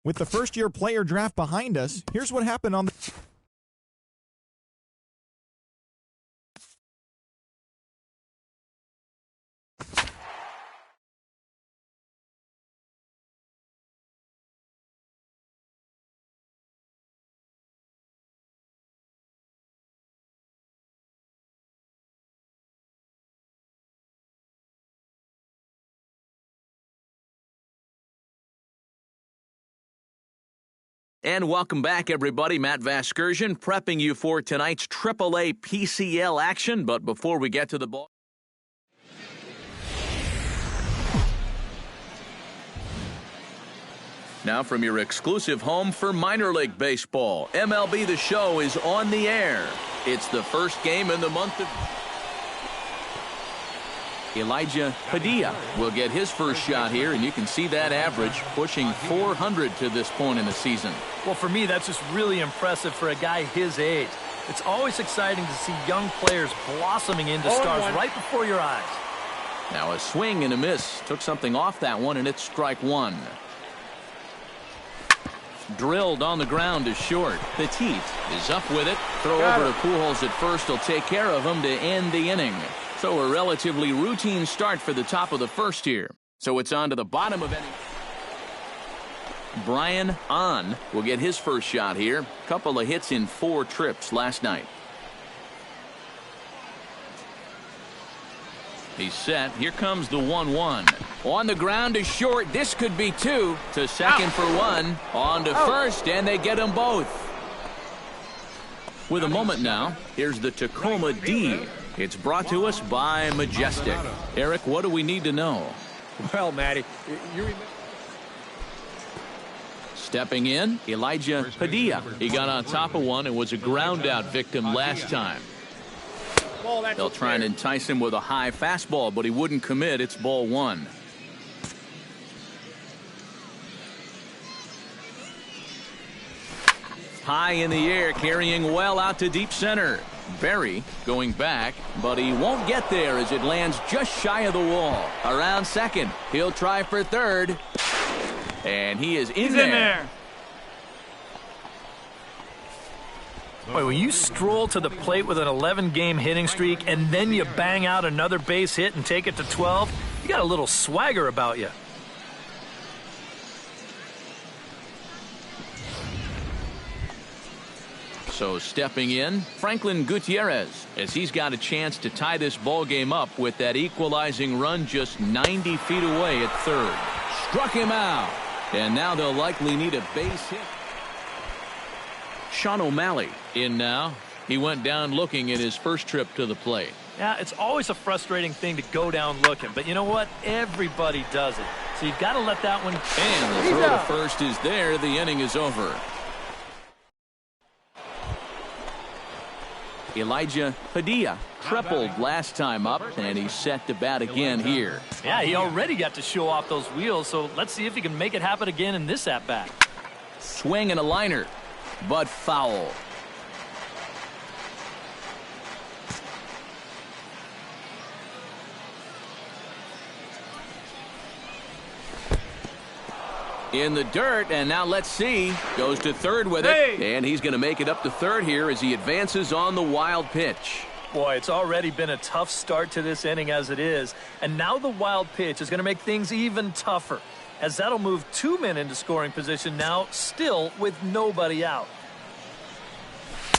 With the first-year player draft behind us, here's what happened on the... And welcome back, everybody. Matt Vasgersian prepping you for tonight's AAA PCL action. But before we get to the ball... Now from your exclusive home for minor league baseball, MLB The Show is on the air. It's the first game in the month of... Elijah Padilla will get his first shot here, and you can see that average pushing 400 to this point in the season. Well, for me, that's just really impressive for a guy his age. It's always exciting to see young players blossoming into stars right before your eyes. Now a swing and a miss. Took something off that one, and it's strike one. Drilled on the ground to short. Petit is up with it. Throw over to Pujols at first. He'll take care of him to end the inning. So a relatively routine start for the top of the first here. So it's on to the bottom of inning. Brian Ahn will get his first shot here. Couple of hits in 4 trips last night. He's set. Here comes the 1-1. On the ground to short. This could be 2. To second for 1. On to first, and they get them both. With a moment now, here's the Tacoma D. It's brought to us by Majestic. Eric, what do we need to know? Well, Matty, you remember... Stepping in, Elijah Padilla. He got on top of one and was a ground-out victim last time. They'll try and entice him with a high fastball, but he wouldn't commit. It's ball 1. High in the air, carrying well out to deep center. Berry going back, but he won't get there as it lands just shy of the wall. Around second, he'll try for third, and he is in there. Boy, when you stroll to the plate with an 11-game hitting streak and then you bang out another base hit and take it to 12, you got a little swagger about you. So stepping in, Franklin Gutierrez, as he's got a chance to tie this ball game up with that equalizing run just 90 feet away at third. Struck him out, and now they'll likely need a base hit. Sean O'Malley in now. He went down looking at his first trip to the plate. Yeah, it's always a frustrating thing to go down looking, but you know what? Everybody does it. So you've got to let that one... And the throw to first is there. The inning is over. Elijah Padilla tripled last time up, and he's set to bat again here. Yeah, he already got to show off those wheels, so let's see if he can make it happen again in this at-bat. Swing and a liner, but foul. In the dirt, and now let's see. Goes to third with it, and he's going to make it up to third here as he advances on the wild pitch. Boy, it's already been a tough start to this inning as it is, and now the wild pitch is going to make things even tougher, as that'll move 2 men into scoring position now, still with nobody out.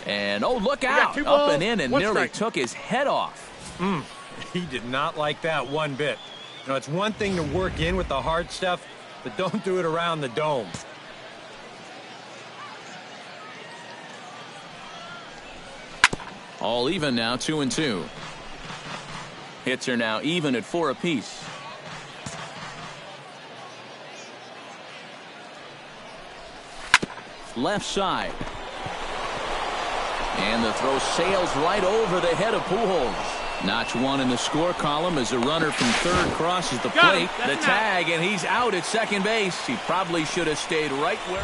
And, oh, look out. Up and in and nearly took his head off. He did not like that one bit. You know, it's one thing to work in with the hard stuff, but don't do it around the dome. All even now, 2-2. Hits are now even at 4 apiece. Left side. And the throw sails right over the head of Pujols. Notch one in the score column as a runner from third crosses the plate. The tag, and he's out at second base. He probably should have stayed right where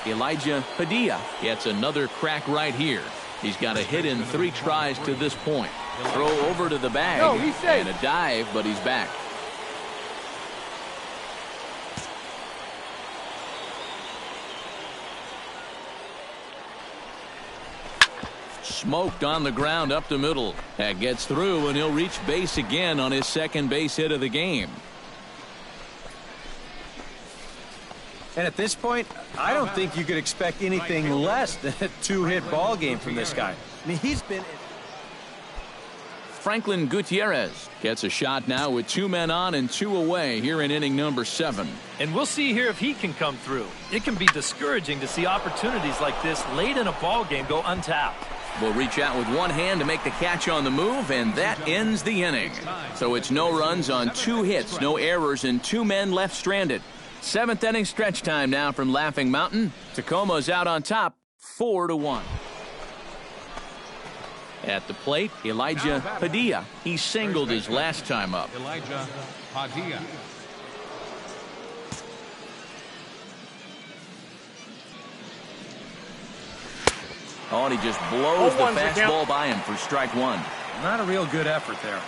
he... Elijah Padilla gets another crack right here. He's got a hit in 3 tries to this point. Throw over to the bag and a dive, but he's back. Smoked on the ground up the middle. That gets through, and he'll reach base again on his second base hit of the game. And at this point, I don't think you could expect anything less than a two-hit ball game from this guy. I mean, he's been... Franklin Gutierrez gets a shot now with 2 men on and 2 away here in inning number 7. And we'll see here if he can come through. It can be discouraging to see opportunities like this late in a ball game go untapped. Will reach out with one hand to make the catch on the move, and that ends the inning. So it's no runs on 2 hits, no errors, and 2 men left stranded. 7th inning stretch time now from Laughing Mountain. Tacoma's out on top, 4-1. At the plate, Elijah Padilla. He singled his last time up. Elijah Padilla. Oh, and he just blows the fastball by him for strike 1. Not a real good effort there.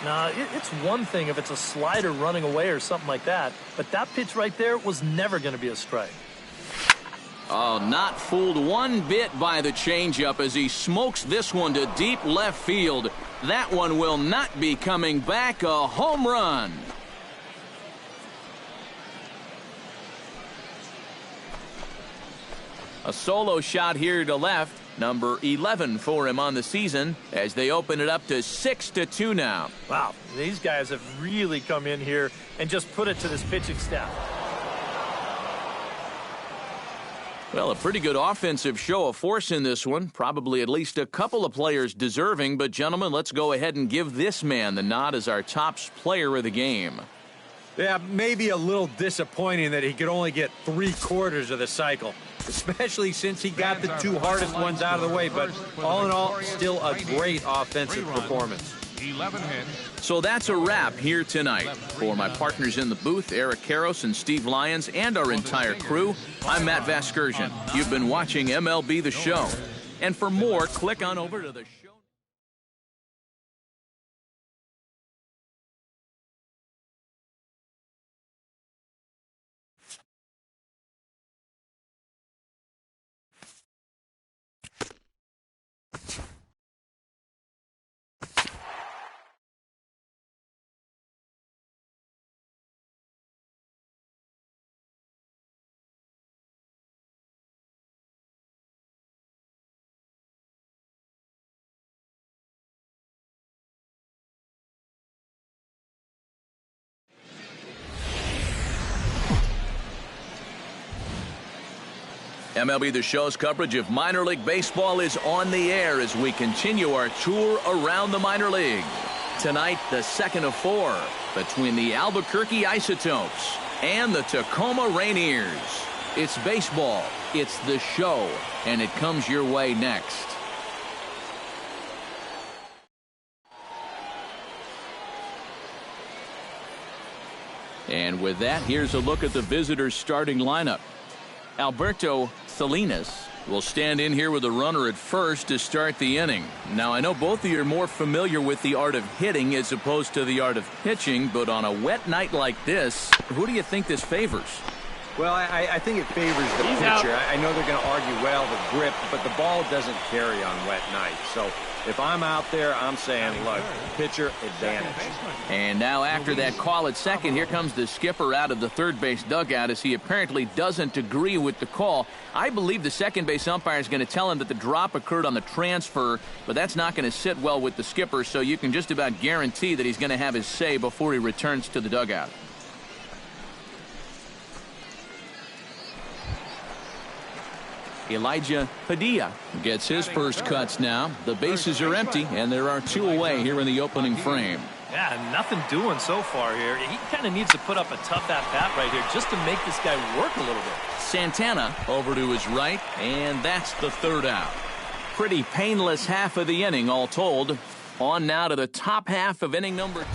Now, it's one thing if it's a slider running away or something like that, but that pitch right there was never going to be a strike. Oh, not fooled one bit by the changeup as he smokes this one to deep left field. That one will not be coming back. A home run. A solo shot here to left. Number 11 for him on the season as they open it up to 6-2 now. Wow, these guys have really come in here and just put it to this pitching staff. Well, a pretty good offensive show of force in this one. Probably at least a couple of players deserving. But, gentlemen, let's go ahead and give this man the nod as our top player of the game. Yeah, maybe a little disappointing that he could only get 3/4 of the cycle, especially since he got the 2 hardest ones out of the way. But all in all, still a great offensive performance. 11 hits. So that's a wrap here tonight. For my partners in the booth, Eric Karros and Steve Lyons, and our entire crew, I'm Matt Vasgersian. You've been watching MLB The Show. And for more, click on over to the show. MLB The Show's coverage of minor league baseball is on the air as we continue our tour around the minor league. Tonight, the second of 4 between the Albuquerque Isotopes and the Tacoma Rainiers. It's baseball, it's the show, and it comes your way next. And with that, here's a look at the visitors' starting lineup. Alberto Salinas will stand in here with a runner at first to start the inning. Now, I know both of you are more familiar with the art of hitting as opposed to the art of pitching, but on a wet night like this, who do you think this favors? Well, I think it favors the pitcher. I know they're going to argue, well, the grip, but the ball doesn't carry on wet nights. So if I'm out there, I'm saying, look, pitcher advantage. And now after that call at second, here comes the skipper out of the third base dugout as he apparently doesn't agree with the call. I believe the second base umpire is going to tell him that the drop occurred on the transfer, but that's not going to sit well with the skipper, so you can just about guarantee that he's going to have his say before he returns to the dugout. Elijah Padilla gets his first cuts now. The bases are empty, and there are 2 away here in the opening frame. Yeah, nothing doing so far here. He kind of needs to put up a tough at-bat right here just to make this guy work a little bit. Santana over to his right, and that's the 3rd out. Pretty painless half of the inning, all told. On now to the top half of inning number 2.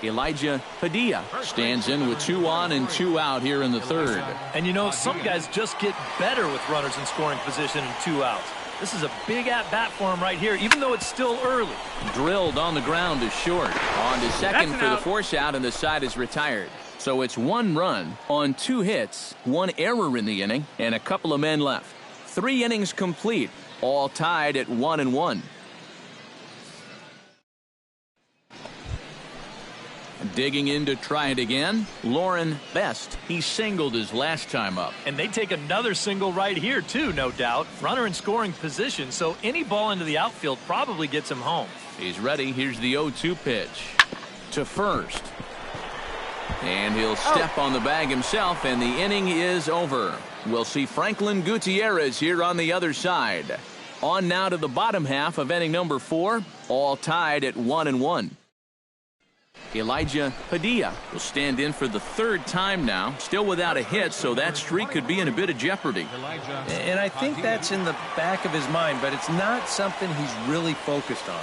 Elijah Padilla stands in with 2 on and 2 out here in the 3rd. And you know, some guys just get better with runners in scoring position and 2 outs. This is a big at-bat for him right here, even though it's still early. Drilled on the ground is short. On to second for the force out, and the side is retired. So it's 1 run on 2 hits, 1 error in the inning, and a couple of men left. 3 innings complete, all tied at 1-1. Digging in to try it again, Lauren Best. He singled his last time up. And they take another single right here, too, no doubt. Runner in scoring position, so any ball into the outfield probably gets him home. He's ready. Here's the 0-2 pitch to first. And he'll step on the bag himself, and the inning is over. We'll see Franklin Gutierrez here on the other side. On now to the bottom half of inning number 4, all tied at 1-1. Elijah Padilla will stand in for the 3rd time now, still without a hit, so that streak could be in a bit of jeopardy. And I think that's in the back of his mind, but it's not something he's really focused on.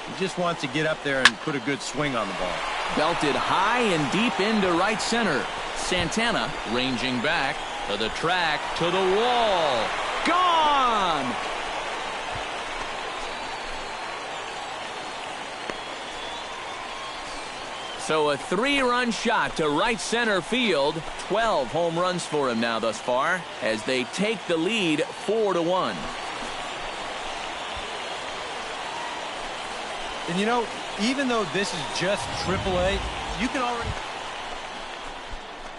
He just wants to get up there and put a good swing on the ball. Belted high and deep into right center. Santana ranging back to the track, to the wall. Gone! So a 3-run shot to right center field. 12 home runs for him now thus far as they take the lead 4-1. And you know, even though this is just AAA, you can already...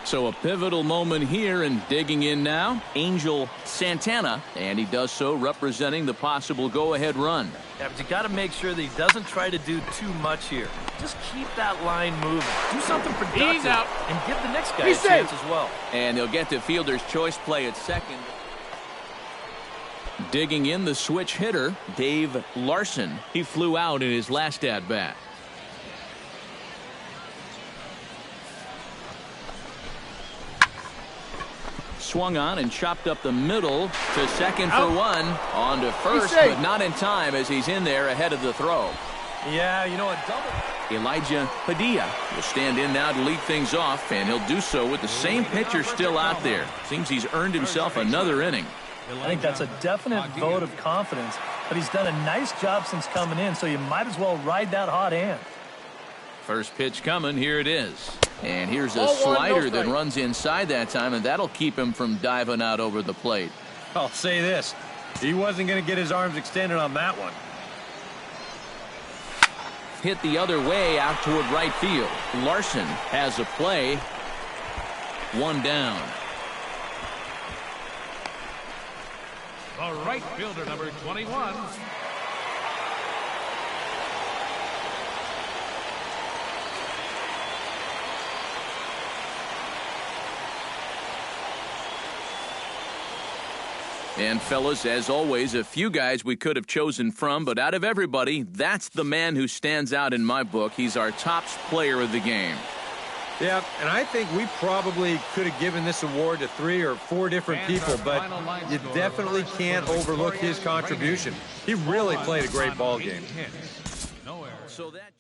So a pivotal moment here, and digging in now, Angel Santana, and he does so representing the possible go-ahead run. Yeah, but you got to make sure that he doesn't try to do too much here. Just keep that line moving. Do something productive. He's out. And give the next guy a chance as well. And they'll get to fielder's choice play at second. Digging in, the switch hitter, Dave Larson. He flew out in his last at-bat. Swung on and chopped up the middle to second for one. On to first, but not in time as he's in there ahead of the throw. Yeah, you know, a double. Elijah Padilla will stand in now to lead things off, and he'll do so with the same pitcher still out there. Seems he's earned himself another inning. I think that's a definite vote of confidence, but he's done a nice job since coming in, so you might as well ride that hot hand. First pitch coming, here it is. And here's a slider that runs inside that time, and that'll keep him from diving out over the plate. I'll say this, he wasn't going to get his arms extended on that one. Hit the other way out toward right field. Larson has a play. One down. The right fielder, number 21. And fellas, as always, a few guys we could have chosen from, but out of everybody, that's the man who stands out in my book. He's our top player of the game. Yeah, and I think we probably could have given this award to 3 or 4 different people, but you definitely can't overlook his contribution. He really played a great ball game. So that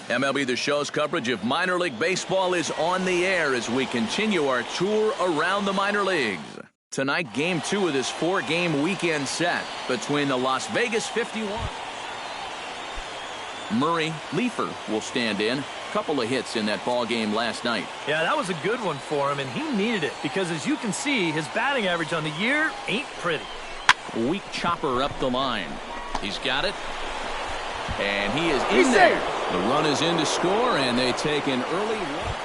MLB The Show's coverage of minor league baseball is on the air as we continue our tour around the minor leagues. Tonight, Game 2 of this 4-game weekend set between the Las Vegas 51. Murray Leefer will stand in. Couple of hits in that ball game last night. Yeah, that was a good one for him, and he needed it because, as you can see, his batting average on the year ain't pretty. Weak chopper up the line. He's got it. And he is in there. The run is in to score, and they take an early walk.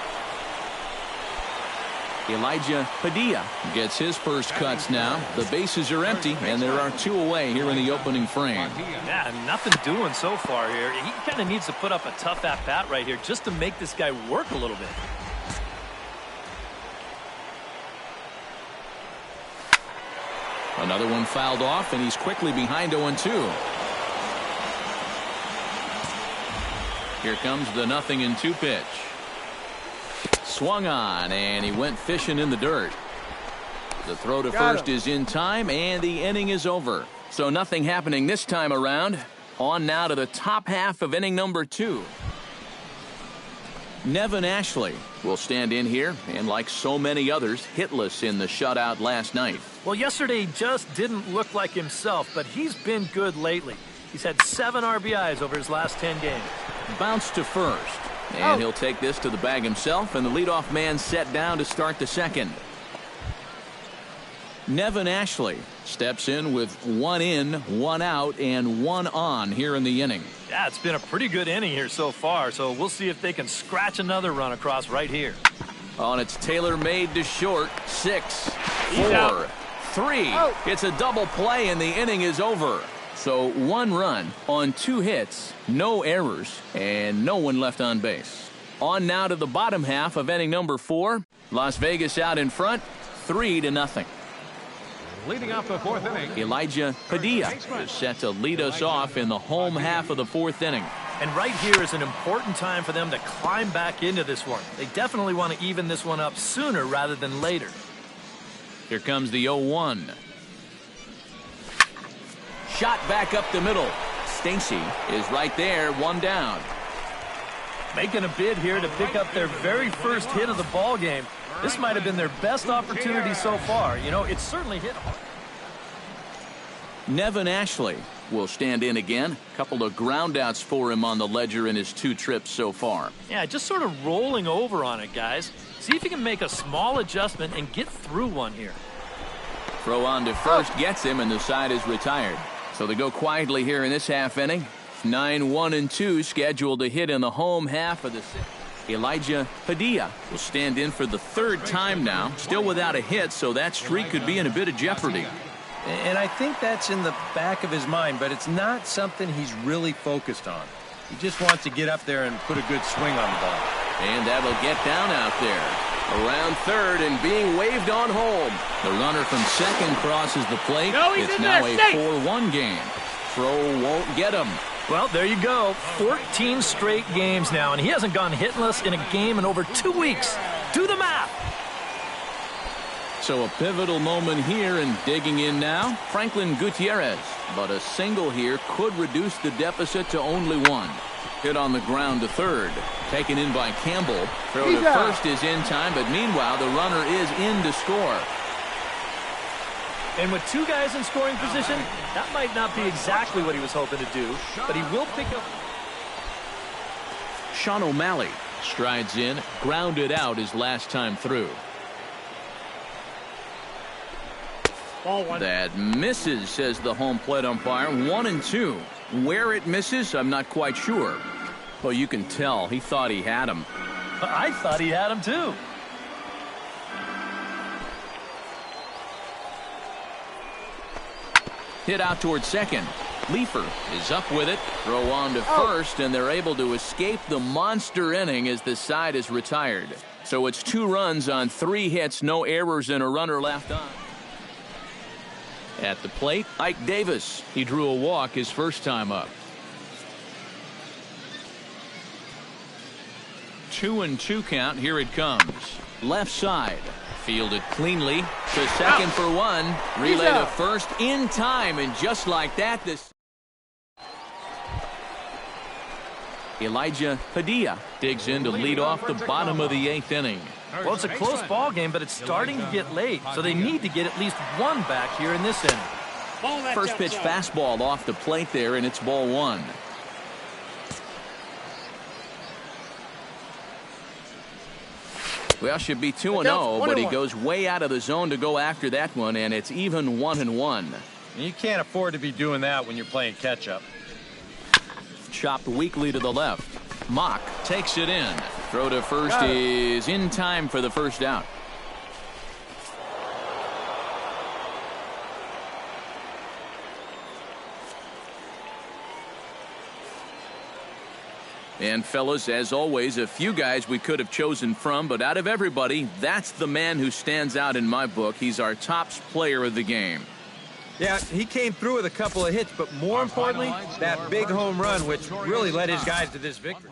Elijah Padilla gets his first cuts now. The bases are empty, and there are 2 away here in the opening frame. Yeah, nothing doing so far here. He kind of needs to put up a tough at-bat right here just to make this guy work a little bit. Another one fouled off, and he's quickly behind 0-2. Here comes the 0-2 pitch. Swung on, and he went fishing in the dirt. The throw to first is in time, and the inning is over. So nothing happening this time around. On now to the top half of inning number 2. Nevin Ashley will stand in here, and like so many others, hitless in the shutout last night. Well, yesterday just didn't look like himself, but he's been good lately. He's had 7 RBIs over his last 10 games. Bounce to first, and he'll take this to the bag himself, and the leadoff man set down to start the second. Nevin Ashley steps in with 1 in, 1 out, and 1 on here in the inning. Yeah, it's been a pretty good inning here so far, so we'll see if they can scratch another run across right here. On its tailor-made to short. 6, 4, 3. It's a double play, and the inning is over. So 1 run on 2 hits, no errors, and no one left on base. On now to the bottom half of inning number 4. Las Vegas out in front, 3-0. Leading off the 4th inning, Elijah Padilla is set to lead us off in the home half of the 4th inning. And right here is an important time for them to climb back into this one. They definitely want to even this one up sooner rather than later. Here comes the 0-1. Shot back up the middle. Stacy is right there, 1 down. Making a bid here to pick up their very first hit of the ball game. This might have been their best opportunity so far. You know, it's certainly hit hard. Nevin Ashley will stand in again. A couple of groundouts for him on the ledger in his 2 trips so far. Yeah, just sort of rolling over on it, guys. See if you can make a small adjustment and get through one here. Throw on to first gets him, and the side is retired. So they go quietly here in this half inning. 9-1-2 scheduled to hit in the home half of the 6th. Elijah Padilla will stand in for the 3rd time now, still without a hit, so that streak could be in a bit of jeopardy. And I think that's in the back of his mind, but it's not something he's really focused on. He just wants to get up there and put a good swing on the ball. And that'll get down out there. Around 3rd and being waved on home. The runner from second crosses the plate. It's now a 4-1 game. Throw won't get him. Well, there you go. 14 straight games now, and he hasn't gone hitless in a game in over 2 weeks. Do the math. So a pivotal moment here, and digging in now, Franklin Gutierrez. But a single here could reduce the deficit to only 1. Hit on the ground to 3rd. Taken in by Campbell. Throw to first is in time, but meanwhile the runner is in to score. And with 2 guys in scoring position, that might not be exactly what he was hoping to do, but he will pick up. Sean O'Malley strides in, grounded out his last time through. That misses, says the home plate umpire. 1-2. Where it misses, I'm not quite sure. Well, you can tell he thought he had him. I thought he had him too. Hit out towards second. Leefer is up with it. Throw on to first, and they're able to escape the monster inning as the side is retired. So it's 2 runs on 3 hits, no errors, and a runner left on. At the plate, Ike Davis. He drew a walk his first time up. 2-2 count. Here it comes. Left side. Fielded cleanly to second for 1. Relay to first in time, and just like that, this Elijah Padilla digs in to lead off the bottom of the 8th inning. Well, it's a close ball game, but it's starting to get late, so they need to get at least 1 back here in this inning. First pitch fastball off the plate there, and it's ball 1. Well, should be 2-0, but he goes way out of the zone to go after that one, and it's even 1-1. You can't afford to be doing that when you're playing catch-up. Chopped weakly to the left. Mock takes it in. Throw to first is in time for the first out. And fellas, as always, a few guys we could have chosen from, but out of everybody, that's the man who stands out in my book. He's our top player of the game. Yeah, he came through with a couple of hits, but more importantly, that big home run, which really led his guys to this victory.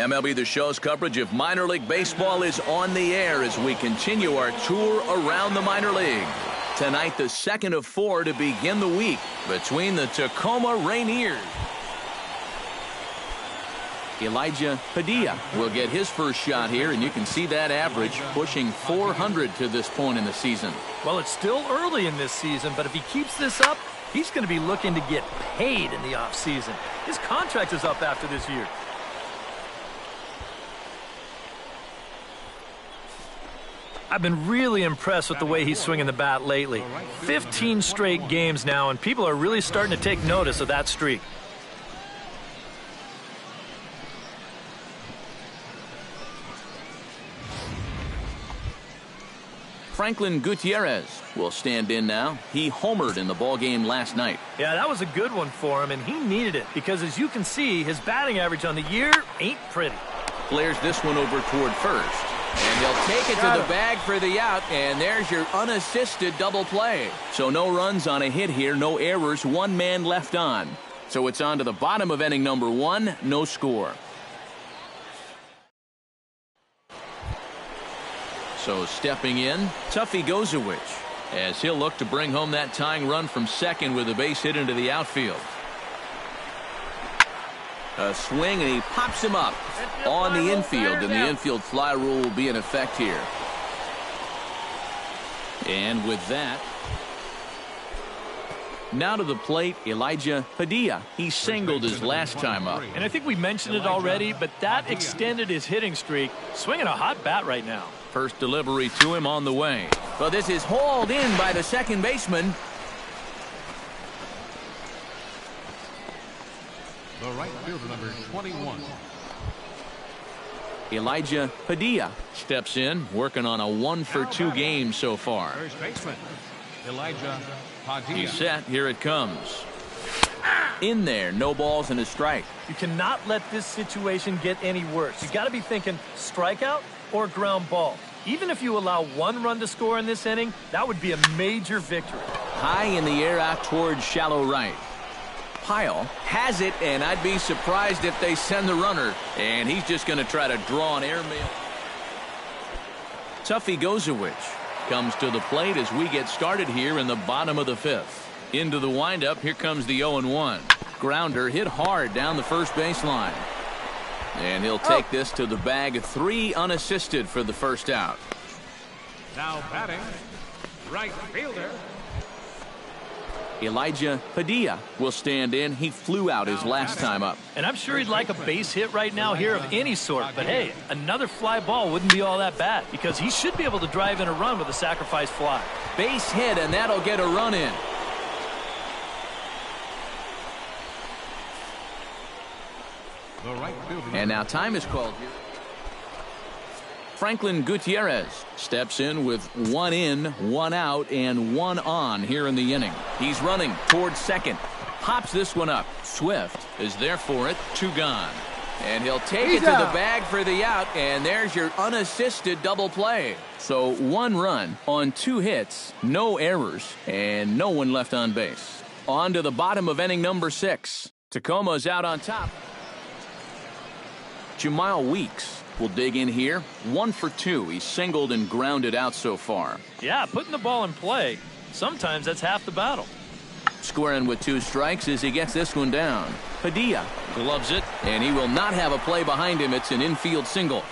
MLB The Show's coverage of minor league baseball is on the air as we continue our tour around the minor league. Tonight, the second of 4 to begin the week between the Tacoma Rainiers. Elijah Padilla will get his first shot here, and you can see that average pushing 400 to this point in the season. Well, it's still early in this season, but if he keeps this up, he's going to be looking to get paid in the offseason. His contract is up after this year. I've been really impressed with the way he's swinging the bat lately. 15 straight games now, and people are really starting to take notice of that streak. Franklin Gutierrez will stand in now. He homered in the ballgame last night. Yeah, that was a good one for him, and he needed it because, as you can see, his batting average on the year ain't pretty. Flares this one over toward first. And he'll take it to the bag for the out, and there's your unassisted double play. So no runs on a hit here, no errors, one man left on. So it's on to the bottom of inning number 1, no score. So stepping in, Tuffy Gozowicz, as he'll look to bring home that tying run from second with a base hit into the outfield. A swing, and he pops him up on the infield, and the infield fly rule will be in effect here. And with that, now to the plate, Elijah Padilla. He singled his last time up. And I think we mentioned it already, but that extended his hitting streak. Swinging a hot bat right now. First delivery to him on the way. But this is hauled in by the second baseman. The right fielder, number 21. Elijah Padilla steps in, working on a 1-for-2 game so far. First baseman, Elijah Padilla. He's set. Here it comes. In there, no balls and a strike. You cannot let this situation get any worse. You got to be thinking strikeout or ground ball. Even if you allow 1 run to score in this inning, that would be a major victory. High in the air out towards shallow right. Pyle has it, and I'd be surprised if they send the runner. And he's just going to try to draw an airmail. Tuffy Gozowicz comes to the plate as we get started here in the bottom of the 5th. Into the windup, here comes the 0-1. Grounder hit hard down the first baseline. And he'll take this to the bag, 3 unassisted for the first out. Now batting, right fielder. Elijah Padilla will stand in. He flew out his last time up. And I'm sure he'd like a base hit right now here of any sort. But hey, another fly ball wouldn't be all that bad because he should be able to drive in a run with a sacrifice fly. Base hit, and that'll get a run in. The right fielder. And now time is called here. Franklin Gutierrez steps in with 1 in, 1 out, and 1 on here in the inning. He's running towards second. Pops this one up. Swift is there for it. 2 gone. And he'll take it to the bag for the out, and there's your unassisted double play. So 1 run on 2 hits, no errors, and no one left on base. On to the bottom of inning number 6. Tacoma's out on top. Jamal Weeks will dig in here. 1 for 2. He's singled and grounded out so far. Yeah, putting the ball in play, sometimes that's half the battle. Squaring with 2 strikes as he gets this one down. Padilla gloves it, and he will not have a play behind him. It's an infield single.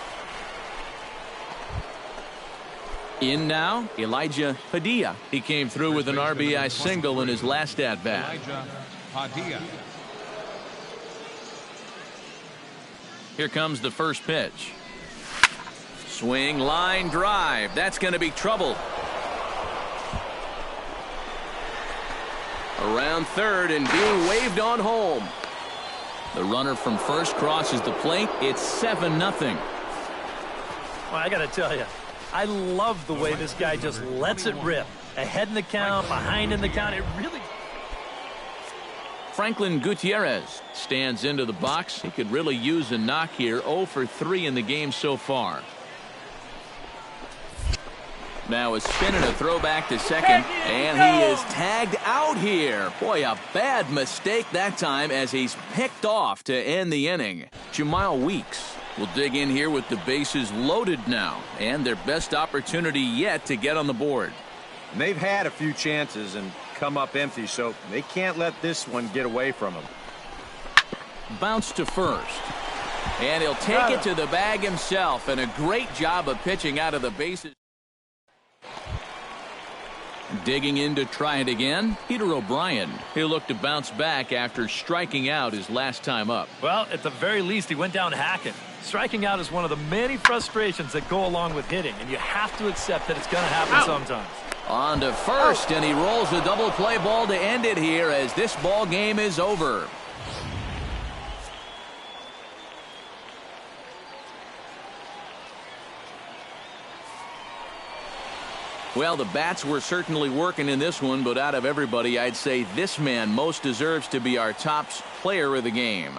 In now, Elijah Padilla. He came through with an RBI single in his last at-bat. Elijah Padilla. Here comes the first pitch. Swing, line, drive. That's going to be trouble. Around third and being waved on home. The runner from first crosses the plate. It's 7-0. Well, I got to tell you, I love the way this guy just lets it rip. Ahead in the count, behind in the count. It really... Franklin Gutierrez stands into the box. He could really use a knock here. 0 for 3 in the game so far. Now a spin and a throwback to second, and he is tagged out here. Boy, a bad mistake that time as he's picked off to end the inning. Jamal Weeks will dig in here with the bases loaded now, and their best opportunity yet to get on the board. And they've had a few chances and come up empty, so they can't let this one get away from them. Bounce to first. And he'll take it to the bag himself, and a great job of pitching out of the bases. Digging in to try it again, Peter O'Brien. He'll look to bounce back after striking out his last time up. Well, at the very least, he went down hacking. Striking out is one of the many frustrations that go along with hitting, and you have to accept that it's going to happen sometimes. On to first, and he rolls a double play ball to end it here as this ball game is over. Well, the bats were certainly working in this one, but out of everybody, I'd say this man most deserves to be our top player of the game.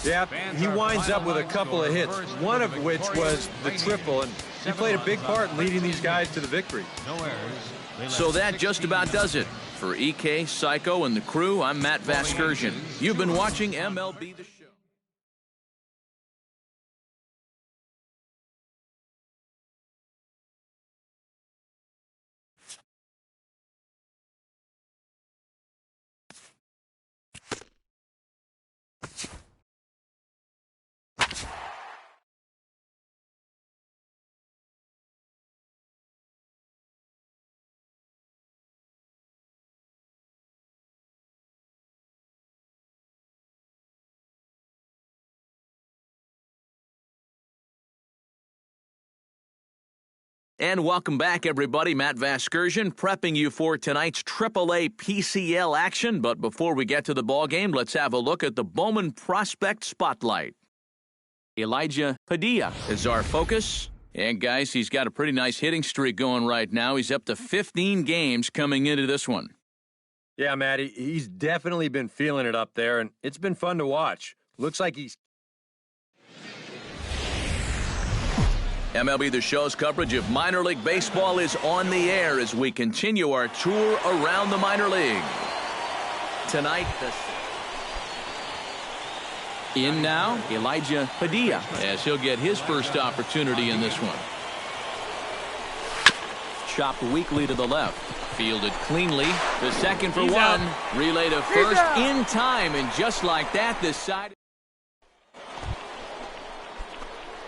Yeah, he winds up with a couple of hits, one of which was the triple, and he played a big part in leading these guys to the victory. So that just about does it. For EK, Psycho, and the crew, I'm Matt Vasgersian. You've been watching MLB The Show. And welcome back, everybody. Matt Vasgersian prepping you for tonight's AAA PCL action. But before we get to the ball game, let's have a look at the Bowman Prospect Spotlight. Elijah Padilla is our focus. And, guys, he's got a pretty nice hitting streak going right now. He's up to 15 games coming into this one. Yeah, Matt, he's definitely been feeling it up there, and it's been fun to watch. Looks like he's... MLB The Show's coverage of minor league baseball is on the air as we continue our tour around the minor league. Tonight, in now, Elijah Padilla, as he'll get his first opportunity in this one. Chopped weakly to the left. Fielded cleanly. The second for one. Relay to first in time, and just like that, this side...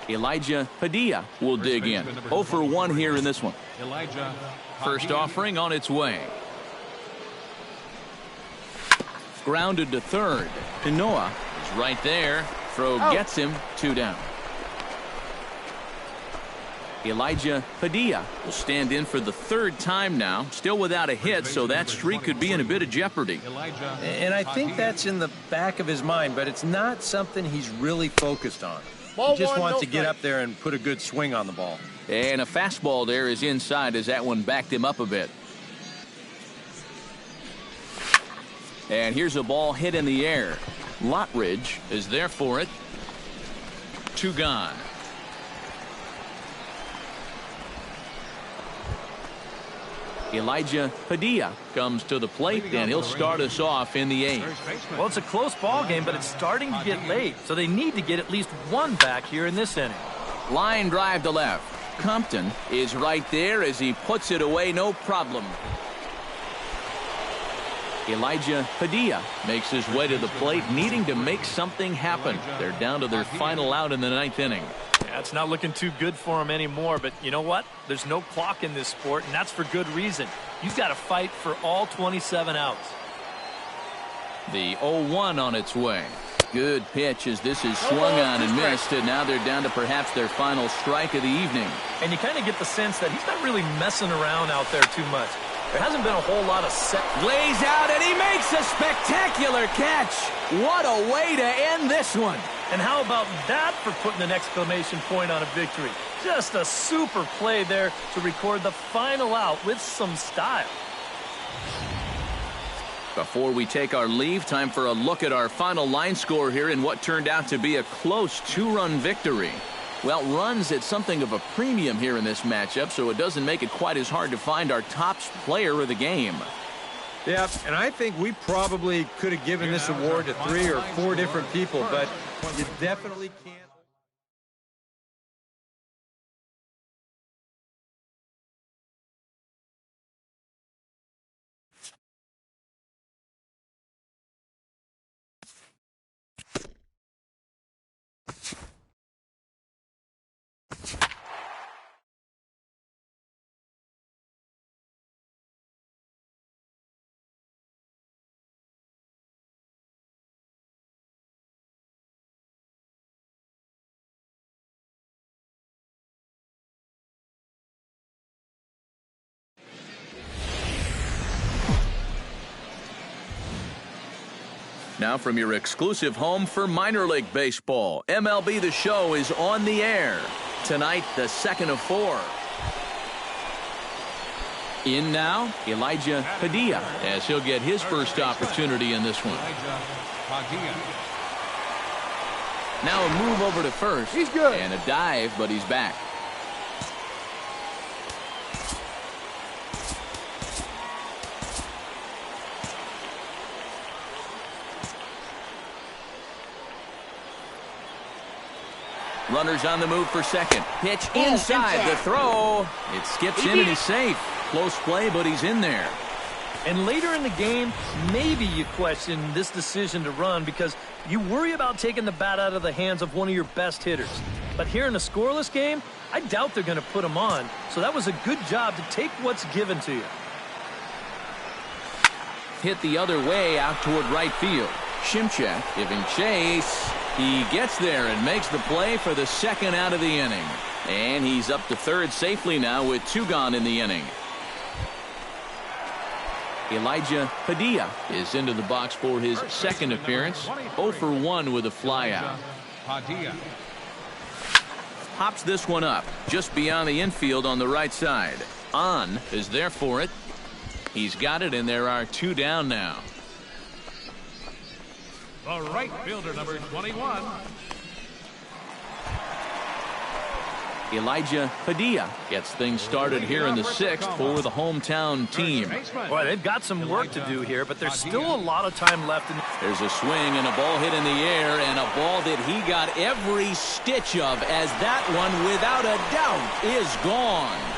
Elijah Padilla will dig in. 0 for 1 here in this one. First offering on its way. Grounded to third. Pinoa is right there. Throw gets him. 2 down. Elijah Padilla will stand in for the 3rd time now. Still without a hit, so that streak could be in a bit of jeopardy. And I think that's in the back of his mind, but it's not something he's really focused on. He just wants to get up there and put a good swing on the ball. And a fastball there is inside as that one backed him up a bit. And here's a ball hit in the air. Lottridge is there for it. 2 gone. Elijah Padilla comes to the plate, and he'll start us off in the 8th. Well, it's a close ball game, but it's starting to get late, so they need to get at least 1 back here in this inning. Line drive to left. Compton is right there as he puts it away, no problem. Elijah Padilla makes his way to the plate, needing to make something happen. They're down to their final out in the 9th inning. Yeah, it's not looking too good for him anymore, but you know what? There's no clock in this sport, and that's for good reason. You've got to fight for all 27 outs. The 0-1 on its way. Good pitch as this is swung on and missed, and now they're down to perhaps their final strike of the evening. And you kind of get the sense that he's not really messing around out there too much. There hasn't been a whole lot of set. Lays out, and he makes a spectacular catch. What a way to end this one. And how about that for putting an exclamation point on a victory? Just a super play there to record the final out with some style. Before we take our leave, time for a look at our final line score here in what turned out to be a close 2-run victory. Well, runs at something of a premium here in this matchup, so it doesn't make it quite as hard to find our top player of the game. Yeah, and I think we probably could have given this award to 3 or 4 different people, but you definitely can't. Now from your exclusive home for minor league baseball, MLB The Show is on the air. Tonight, the second of 4. In now, Elijah Padilla, as he'll get his first opportunity in this one. Elijah Padilla. Now a move over to first. He's good. And a dive, but he's back. Runners on the move for second. Pitch inside. The throw. It skips in and he's safe. Close play, but he's in there. And later in the game, maybe you question this decision to run because you worry about taking the bat out of the hands of one of your best hitters. But here in a scoreless game, I doubt they're going to put him on. So that was a good job to take what's given to you. Hit the other way out toward right field. Shimchak giving chase. He gets there and makes the play for the second out of the inning. And he's up to third safely now with 2 gone in the inning. Elijah Padilla is into the box for his second appearance. 0 for 1 with a flyout. Padilla. Hops this one up just beyond the infield on the right side. On is there for it. He's got it, and there are 2 down now. The right fielder, number 21. Elijah Padilla gets things started here in the 6th for the hometown team. Boy, they've got some work to do here, but there's still a lot of time left. There's a swing and a ball hit in the air, and a ball that he got every stitch of, as that one, without a doubt, is gone.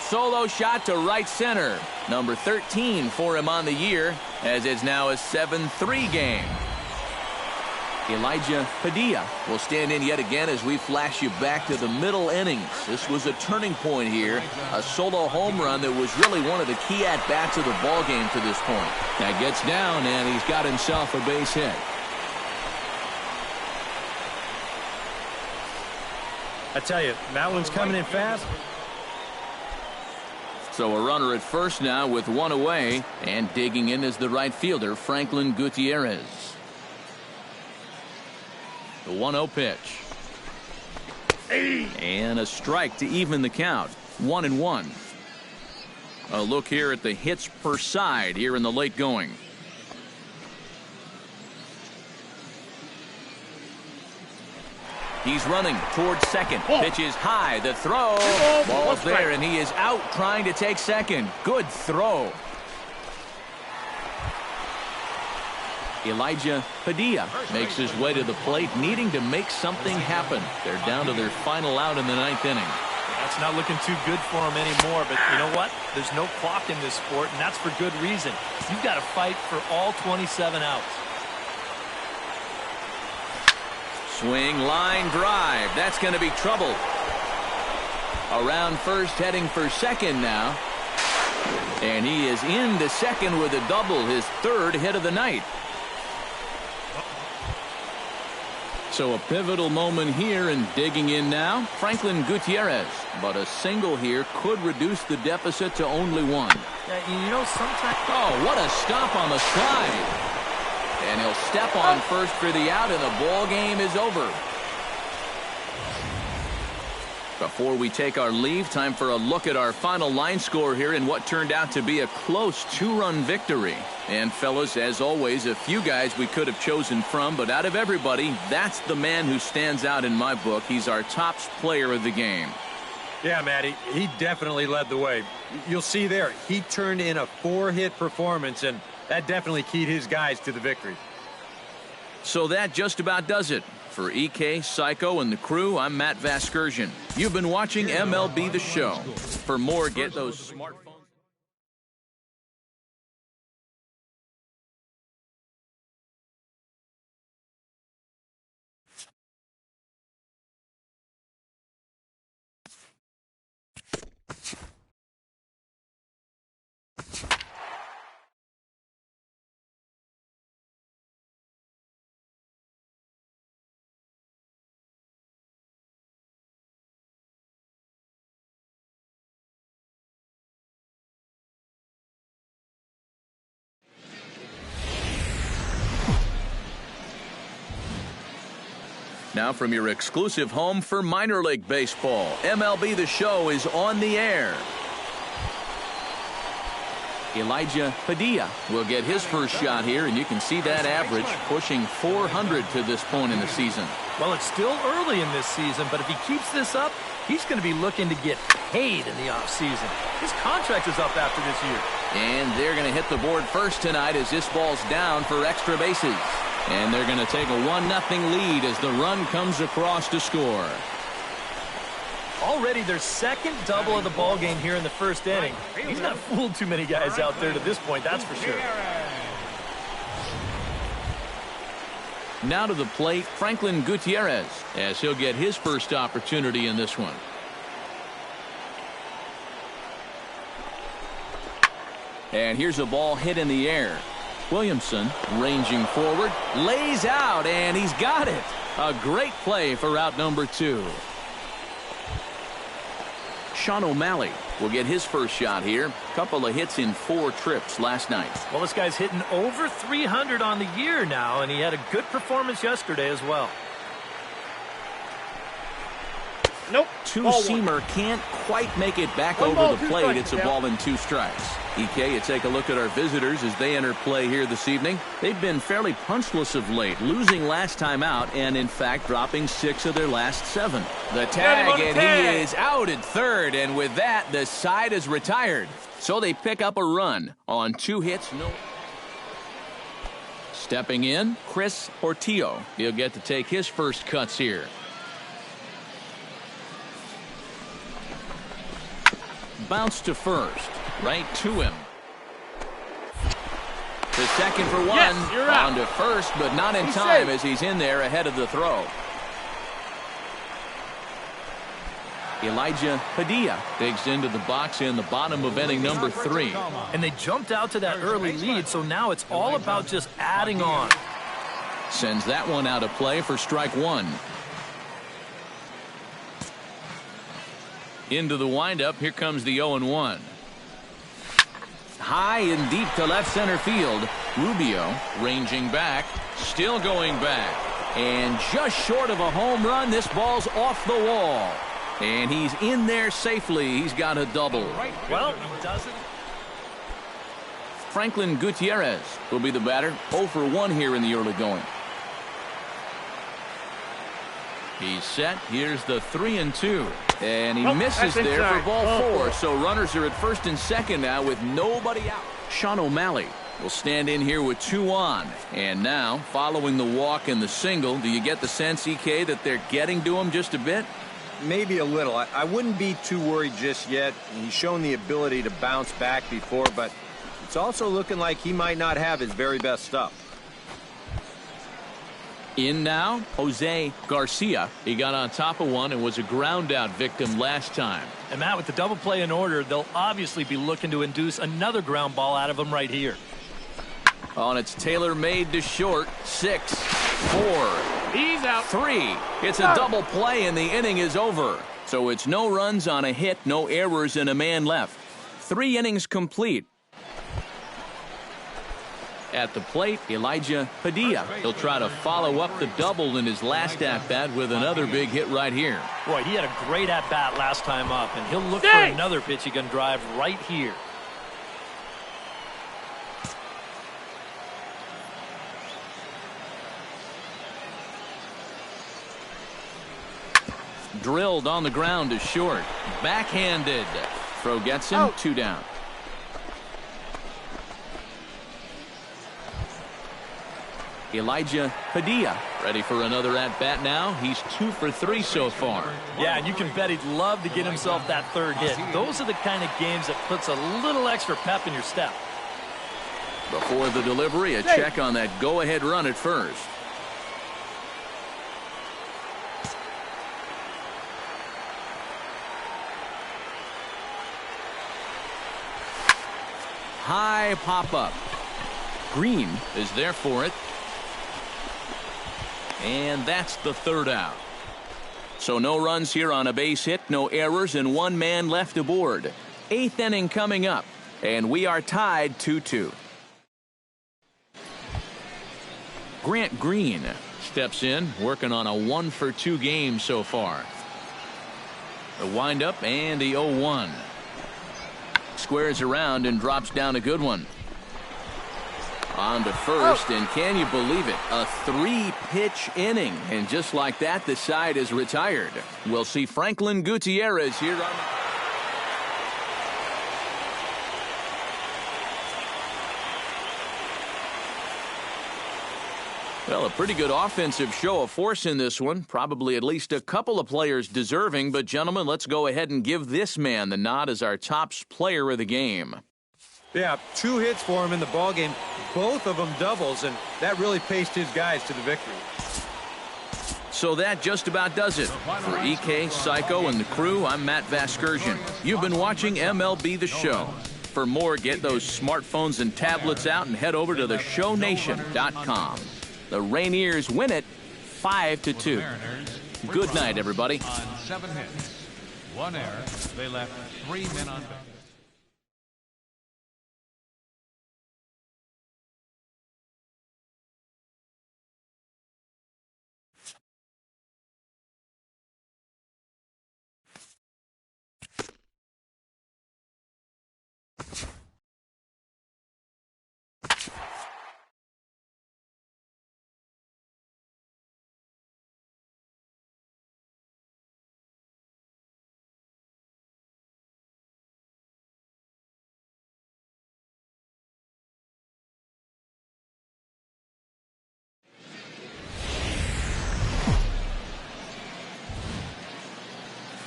Solo shot to right center. Number 13 for him on the year, as it's now a 7-3 game. Elijah Padilla will stand in yet again as we flash you back to the middle innings. This was a turning point here, a solo home run that was really one of the key at-bats of the ballgame to this point. Now gets down, and he's got himself a base hit. I tell you, that one's coming in fast. So a runner at first now with 1 away, and digging in is the right fielder, Franklin Gutierrez. The 1-0 pitch. And a strike to even the count. 1-1. A look here at the hits per side here in the late going. He's running towards second. Pitch is high. The throw. Ball's there, and he is out trying to take second. Good throw. Elijah Padilla makes his way to the plate, needing to make something happen. They're down to their final out in the 9th inning. That's not looking too good for him anymore, but you know what? There's no clock in this sport, and that's for good reason. You've got to fight for all 27 outs. Swing, line, drive. That's going to be trouble. Around first, heading for second now. And he is into second with a double, his 3rd hit of the night. So a pivotal moment here, and digging in now, Franklin Gutierrez. But a single here could reduce the deficit to only 1. Yeah, you know, sometimes... Oh, what a stop on the slide. And he'll step on first for the out, and the ball game is over. Before we take our leave, time for a look at our final line score here in what turned out to be a close 2-run victory. And fellas, as always, a few guys we could have chosen from, but out of everybody, that's the man who stands out in my book. He's our top player of the game. Yeah, Matty, he definitely led the way. You'll see there, he turned in a 4-hit performance, and that definitely keyed his guys to the victory. So that just about does it. For EK, Psycho, and the crew, I'm Matt Vasgersian. You've been watching MLB The Show. For more, get those smartphones. Now from your exclusive home for minor league baseball, MLB The Show is on the air. Elijah Padilla will get his first shot here, and you can see that average pushing 400 to this point in the season. Well, it's still early in this season, but if he keeps this up, he's going to be looking to get paid in the offseason. His contract is up after this year. And they're going to hit the board first tonight as this ball's down for extra bases. And they're going to take a 1-0 lead as the run comes across to score. Already their second double of the ball game here in the first inning. He's not fooled too many guys out there to this point, that's for sure. Now to the plate, Franklin Gutierrez, as he'll get his first opportunity in this one. And here's a ball hit in the air. Williamson ranging forward, lays out, and he's got it. A great play for out number 2. Sean O'Malley will get his first shot here. Couple of hits in 4 trips last night. Well, this guy's hitting over 300 on the year now, and he had a good performance yesterday as well. Nope. Two-seamer can't quite make it back over the plate. It's a ball and 2 strikes. EK, you take a look at our visitors as they enter play here this evening. They've been fairly punchless of late, losing last time out and, in fact, dropping 6 of their last 7. The tag, and he is out at third, and with that, the side is retired. So they pick up a run on 2 hits. Stepping in, Chris Portillo. He'll get to take his first cuts here. Bounce to first. Right to him. The second for 1. Yes, you're out. On to first, but not in time as he's in there ahead of the throw. Elijah Padilla digs into the box in the bottom of inning number 3. And they jumped out to that early lead, so now it's all about just adding on. Sends that one out of play for strike 1. Into the windup, here comes the 0-1. High and deep to left center field. Rubio ranging back, still going back, and just short of a home run. This ball's off the wall, and he's in there safely. He's got a double. Well, he doesn't. Franklin Gutierrez will be the batter. 0 for 1 here in the early going. He's set. Here's the 3-2. And he misses there for ball 4. So runners are at first and second now with nobody out. Sean O'Malley will stand in here with 2 on. And now, following the walk and the single, do you get the sense, EK, that they're getting to him just a bit? Maybe a little. I wouldn't be too worried just yet. He's shown the ability to bounce back before, but it's also looking like he might not have his very best stuff. In now, Jose Garcia. He got on top of one and was a ground out victim last time. And Matt, with the double play in order, they'll obviously be looking to induce another ground ball out of him right here. Oh, and it's tailor-made to short. 6, 4. He's out. 3. It's a double play and the inning is over. So it's no runs on a hit, no errors, and a man left. 3 innings complete. At the plate, Elijah Padilla. He'll try to follow up the double in his last at-bat with another big hit right here. Boy, he had a great at-bat last time up, and he'll look for another pitch he can drive right here. Drilled on the ground to short. Backhanded. Throw gets him. 2 down. Elijah Padilla ready for another at-bat now. He's 2 for 3 so far. Yeah, and you can bet he'd love to get himself that 3rd hit. Those are the kind of games that puts a little extra pep in your step. Before the delivery, a check on that go-ahead run at first. High pop-up. Green is there for it. And that's the 3rd out. So no runs here on a base hit, no errors, and 1 man left aboard. 8th inning coming up, and we are tied 2-2. Grant Green steps in, working on a 1-for-2 game so far. The windup and the 0-1. Squares around and drops down a good one. On to first, and can you believe it? A 3-pitch inning, and just like that, the side is retired. We'll see Franklin Gutierrez here on. Well, a pretty good offensive show of force in this one. Probably at least a couple of players deserving, but gentlemen, let's go ahead and give this man the nod as our top player of the game. Yeah, 2 hits for him in the ballgame, both of them doubles, and that really paced his guys to the victory. So that just about does it. For EK, Psycho, and the crew, I'm Matt Vasgersian. You've been watching MLB The Show. For more, get those smartphones and tablets out and head over to theshownation.com. The Rainiers win it 5-2. Good night, everybody. On 7 hits, 1 error, they left 3 men on base.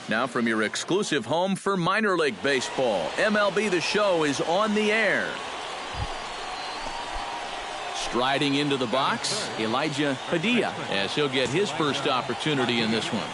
Now from your exclusive home for minor league baseball, MLB The Show is on the air. Striding into the box, Elijah Padilla, as he'll get his first opportunity in this one.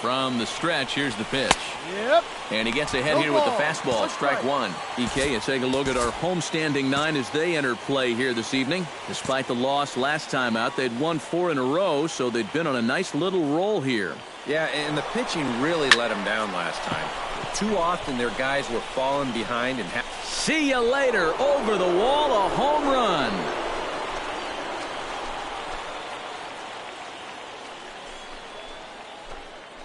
From the stretch, here's the pitch. Yep. And he gets ahead here with the fastball, strike 1. EK, let's take a look at our homestanding 9 as they enter play here this evening. Despite the loss last time out, they'd won 4 in a row, so they'd been on a nice little roll here. Yeah, and the pitching really let them down last time. Too often their guys were falling behind and see you later. Over the wall, a home run.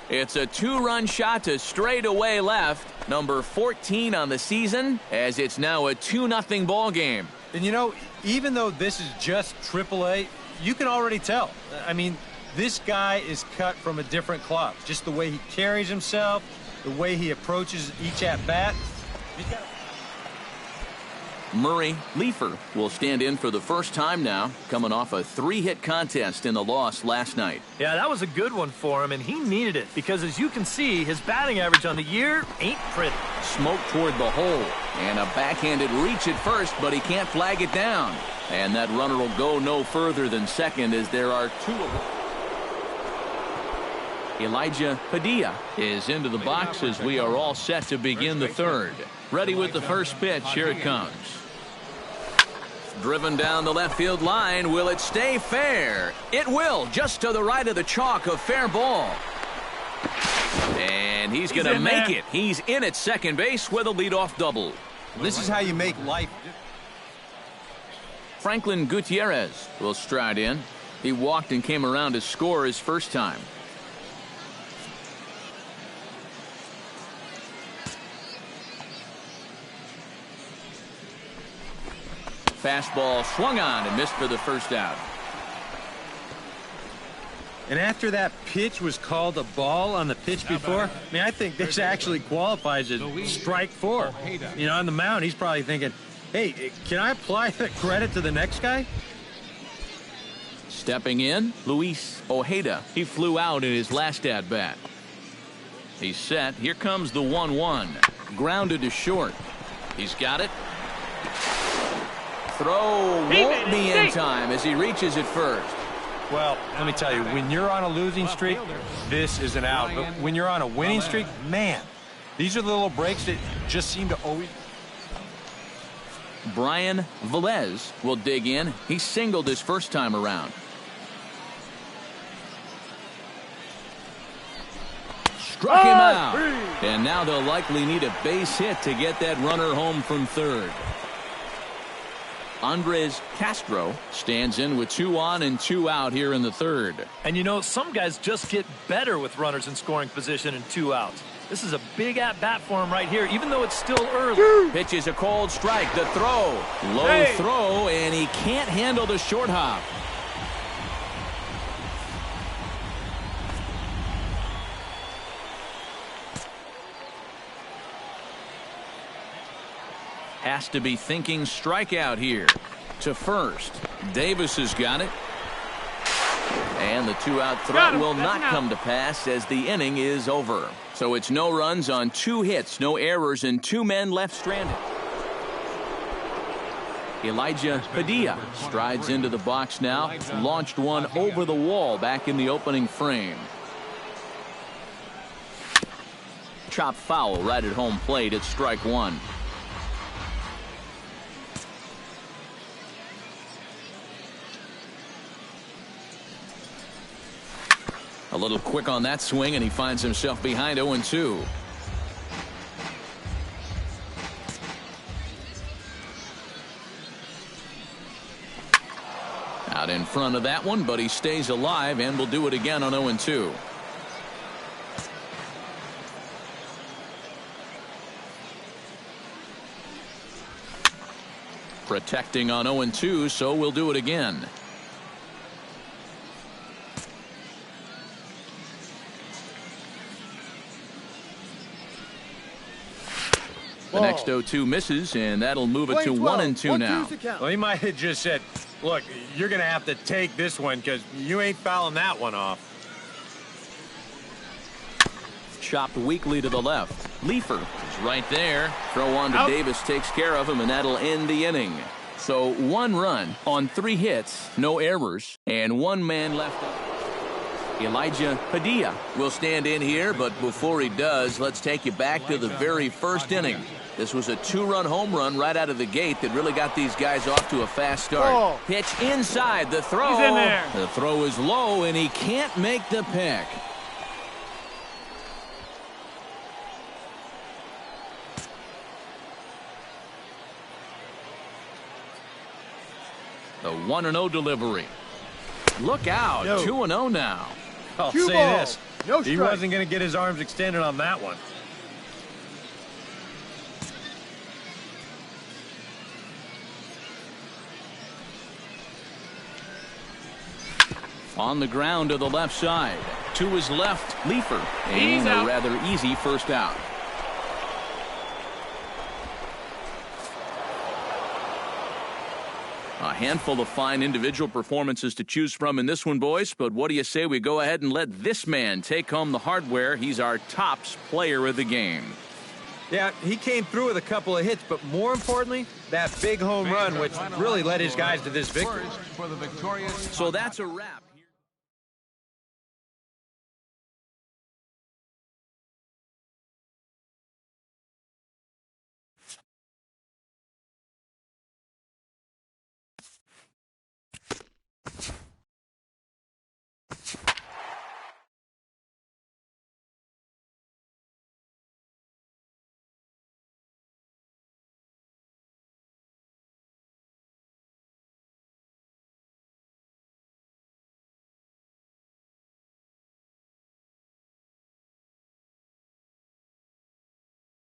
It's a 2-run shot to straightaway left. Number 14 on the season, as it's now a 2-0 ball game. And you know, even though this is just AAA, you can already tell. I mean, this guy is cut from a different cloth. Just the way he carries himself, the way he approaches each at-bat. Murray Leefer will stand in for the first time now, coming off a 3-hit contest in the loss last night. Yeah, that was a good one for him, and he needed it because, as you can see, his batting average on the year ain't pretty. Smoke toward the hole, and a backhanded reach at first, but he can't flag it down. And that runner will go no further than second as there are 2 of them. Elijah Padilla is into the box as we are all set to begin the third. Ready with the first pitch. Here it comes. Driven down the left field line. Will it stay fair? It will, just to the right of the chalk, a fair ball. And he's going to make it. He's in at second base with a leadoff double. This is how you make life. Franklin Gutierrez will stride in. He walked and came around to score his first time. Fastball swung on and missed for the first out. And after that pitch was called a ball on the pitch before, I mean, I think this actually qualifies as strike 4. You know, on the mound, he's probably thinking, hey, can I apply the credit to the next guy? Stepping in, Luis Ojeda. He flew out in his last at-bat. He's set. Here comes the 1-1. Grounded to short. He's got it. Throw won't be in time as he reaches it first. Well, let me tell you, when you're on a losing streak, this is an out. But when you're on a winning streak, man, these are the little breaks that just seem to always... Brian Velez will dig in. He singled his first time around. Struck him out. And now they'll likely need a base hit to get that runner home from third. Andres Castro stands in with 2 on and 2 out here in the third. And you know, some guys just get better with runners in scoring position and 2 outs. This is a big at-bat for him right here, even though it's still early. Pitch is a cold strike. The throw. Low throw, and he can't handle the short hop. Has to be thinking strikeout here. To first. Davis has got it. And the 2-out throw will not come to pass as the inning is over. So it's no runs on 2 hits, no errors, and 2 men left stranded. Elijah Padilla strides into the box now. Launched one over the wall back in the opening frame. Chop foul right at home plate. It's strike 1. A little quick on that swing, and he finds himself behind 0-2. Out in front of that one, but he stays alive and will do it again on 0-2. Protecting on 0-2, so we'll do it again. The next 0-2 misses, and that'll move it to 1-2 now. Well, he might have just said, look, you're going to have to take this one because you ain't fouling that one off. Chopped weakly to the left. Leefer is right there. Throw on to Davis takes care of him, and that'll end the inning. So 1 run on 3 hits, no errors, and 1 man left up. Elijah Padilla will stand in here, but before he does, let's take you back to the very first inning. This was a 2-run home run right out of the gate that really got these guys off to a fast start. Pitch inside, the throw. He's in there. The throw is low, and he can't make the pick. The 1-0 delivery. Look out, 2-0 now. I'll say this. He wasn't going to get his arms extended on that one. On the ground to the left side. To his left, Leefer. And a rather easy first out. A handful of fine individual performances to choose from in this one, boys. But what do you say we go ahead and let this man take home the hardware? He's our tops player of the game. Yeah, he came through with a couple of hits, but more importantly, that big home run, which really led his guys to this victory. So that's a wrap.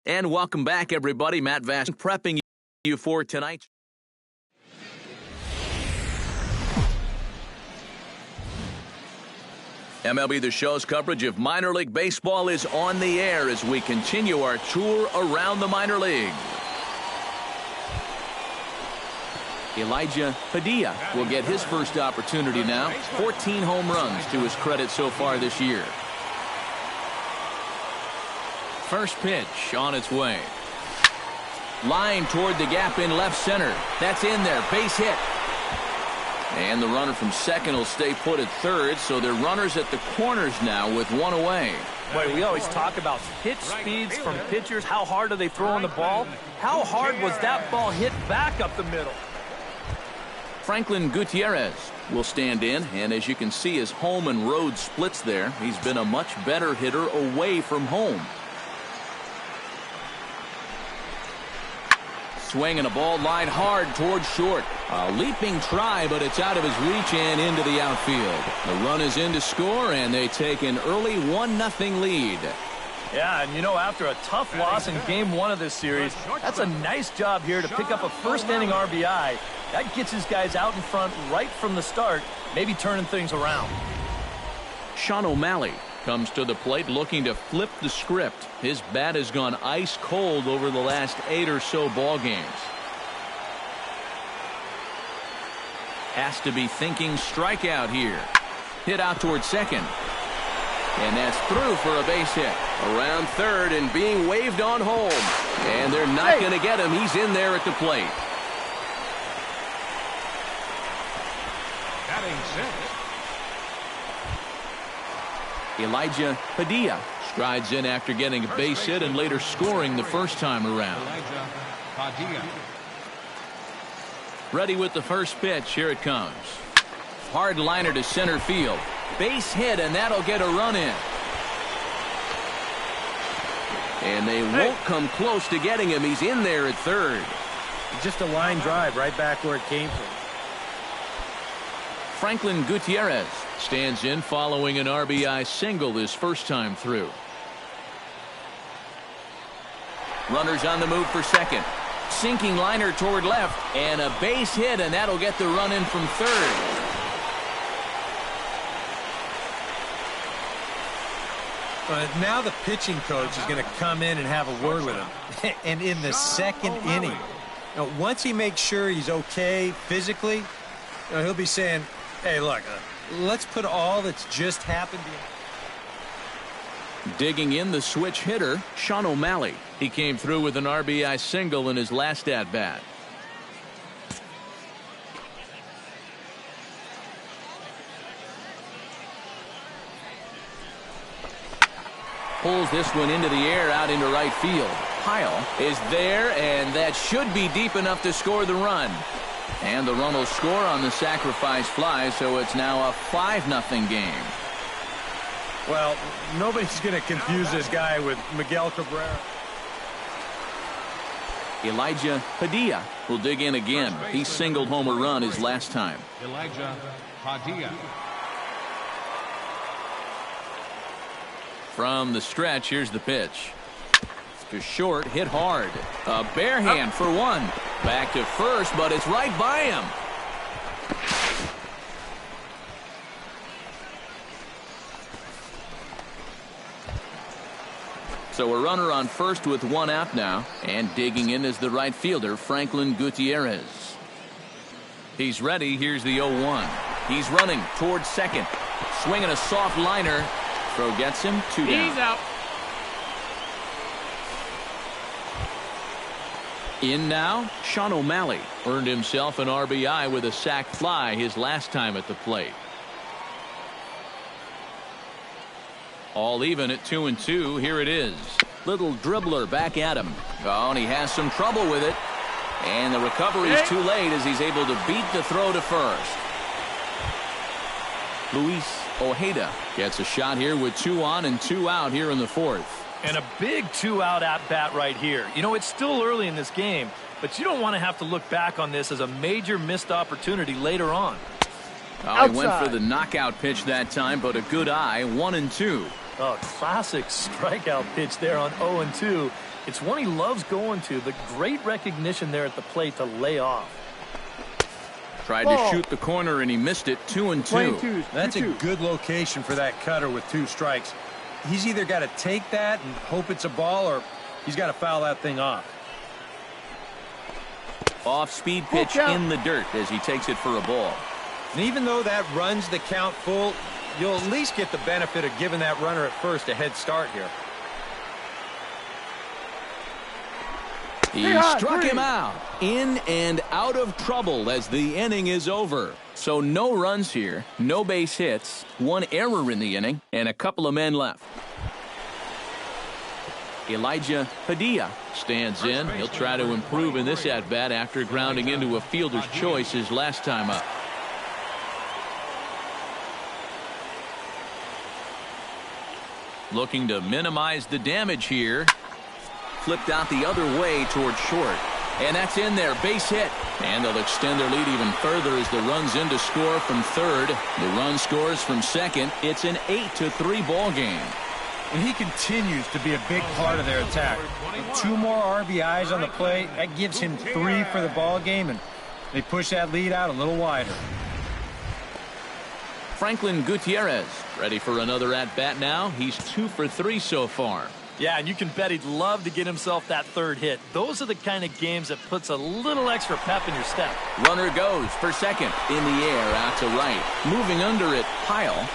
And welcome back, everybody. Matt Vass prepping you for tonight. MLB The Show's coverage of minor league baseball is on the air as we continue our tour around the minor league. Elijah Padilla will get his first opportunity now. 14 home runs to his credit so far this year. First pitch on its way. Line toward the gap in left center. That's in there. Base hit. And the runner from second will stay put at third, so they're runners at the corners now with one away. Boy, we always talk about pitch speeds from pitchers. How hard are they throwing the ball? How hard was that ball hit back up the middle? Franklin Gutierrez will stand in, and as you can see, his home and road splits there. He's been a much better hitter away from home. swing and a ball lined hard towards short. A leaping try, but it's out of his reach and into the outfield. The run is in to score, and they take an early 1-0 lead. Yeah, and you know, after a tough loss in Game 1 of this series, that's a nice job here to pick up a first-inning RBI. That gets his guys out in front right from the start, maybe turning things around. Sean O'Malley comes to the plate looking to flip the script. His bat has gone ice cold over the last 8 or so ball games. Has to be thinking strikeout here. Hit out towards second. And that's through for a base hit. Around third and being waved on home. And they're not going to get him. He's in there at the plate. Batting sixth. Elijah Padilla strides in after getting a base hit and later scoring the first time around. Elijah Padilla. Ready with the first pitch. Here it comes. Hard liner to center field. Base hit, and that'll get a run in. And they won't come close to getting him. He's in there at third. Just a line drive right back where it came from. Franklin Gutierrez stands in following an RBI single his first time through. Runners on the move for second. Sinking liner toward left, and a base hit, and that'll get the run in from third. Now the pitching coach is going to come in and have a word with him. And in the second inning, once he makes sure he's okay physically, he'll be saying, hey, look, let's put all that's just happened behind. Digging in the switch hitter, Sean O'Malley. He came through with an RBI single in his last at-bat. Pulls this one into the air out into right field. Pyle is there, and that should be deep enough to score the run. And the run will score on the sacrifice fly, so it's now a 5-0 game. Well, nobody's going to confuse this guy with Miguel Cabrera. Elijah Padilla will dig in again. He singled home a run his last time. Elijah Padilla. From the stretch, here's the pitch. To short, hit hard. A bare hand for one. Back to first, but it's right by him. So a runner on first with one out now. And digging in is the right fielder, Franklin Gutierrez. He's ready. Here's the 0-1. He's running towards second. Swinging a soft liner. Throw gets him 2 down. He's out. In now, Sean O'Malley earned himself an RBI with a sac fly his last time at the plate. All even at 2-2. Here it is. Little dribbler back at him. Oh, and he has some trouble with it. And the recovery is too late as he's able to beat the throw to first. Luis Ojeda gets a shot here with 2 on and 2 out here in the fourth. And a big 2-out at-bat right here. You know, it's still early in this game, but you don't want to have to look back on this as a major missed opportunity later on. Oh, he went for the knockout pitch that time, but a good eye, 1-2. Oh, classic strikeout pitch there on 0-2. It's one he loves going to, but great recognition there at the plate to lay off. Tried to shoot the corner, and he missed it, 2-2. That's a good location for that cutter with 2 strikes. He's either got to take that and hope it's a ball, or he's got to foul that thing off. Off-speed pitch in the dirt as he takes it for a ball. And even though that runs the count full, you'll at least get the benefit of giving that runner at first a head start here. He struck him out. In and out of trouble as the inning is over. So no runs here, no base hits, 1 error in the inning, and a couple of men left. Elijah Padilla stands in. He'll try to improve in this at-bat after grounding into a fielder's choice his last time up. Looking to minimize the damage here. Flipped out the other way toward short. And that's in there, base hit. And they'll extend their lead even further as the run's in to score from third. The run scores from second. It's an 8-3 ball game. And he continues to be a big part of their attack. With 2 more RBIs on the play, that gives him 3 for the ball game, and they push that lead out a little wider. Franklin Gutierrez ready for another at-bat now. He's 2 for 3 so far. Yeah, and you can bet he'd love to get himself that third hit. Those are the kind of games that puts a little extra pep in your step. Runner goes for second. In the air, out to right. Moving under it, Pyle.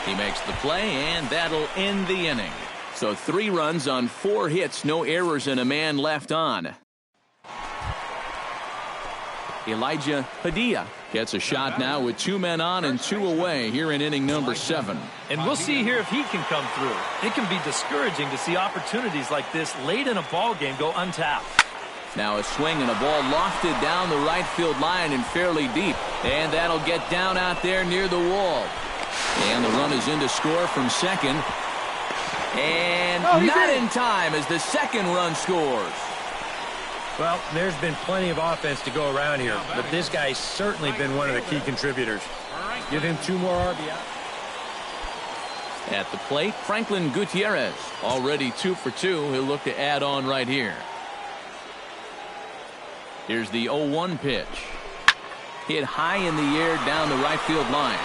He makes the play, and that'll end the inning. So 3 runs on 4 hits, no errors, and a man left on. Elijah Padilla gets a shot now with 2 men on and 2 away here in inning number 7. And we'll see here if he can come through. It can be discouraging to see opportunities like this late in a ball game go untapped. Now a swing and a ball lofted down the right field line and fairly deep. And that'll get down out there near the wall. And the run is in to score from second. And not in time as the second run scores. Well, there's been plenty of offense to go around here, but this guy's certainly been one of the key contributors. Give him 2 more RBI. At the plate, Franklin Gutierrez, already 2 for 2. He'll look to add on right here. Here's the 0-1 pitch. Hit high in the air down the right field line.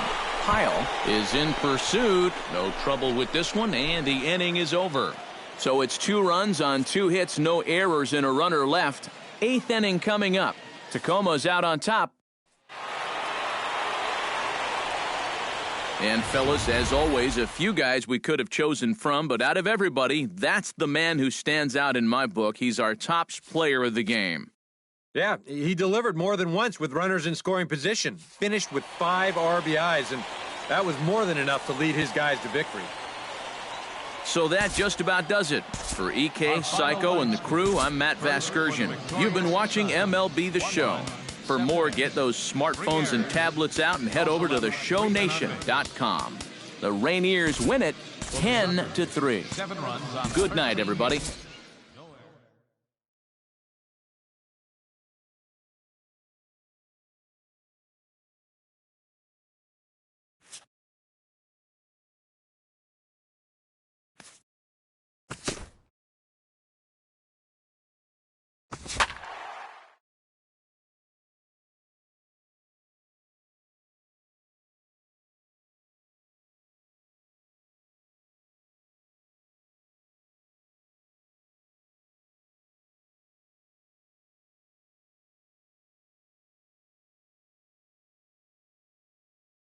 Pyle is in pursuit. No trouble with this one, and the inning is over. So it's 2 runs on 2 hits, no errors, and a runner left. 8th inning coming up. Tacoma's out on top. And fellas, as always, a few guys we could have chosen from, but out of everybody, that's the man who stands out in my book. He's our top player of the game. Yeah, he delivered more than once with runners in scoring position. Finished with 5 RBIs, and that was more than enough to lead his guys to victory. So that just about does it. For EK, Psycho, and the crew, I'm Matt Vasgersian. You've been watching MLB The Show. For more, get those smartphones and tablets out and head over to theshownation.com. The Rainiers win it 10-3. Good night, everybody.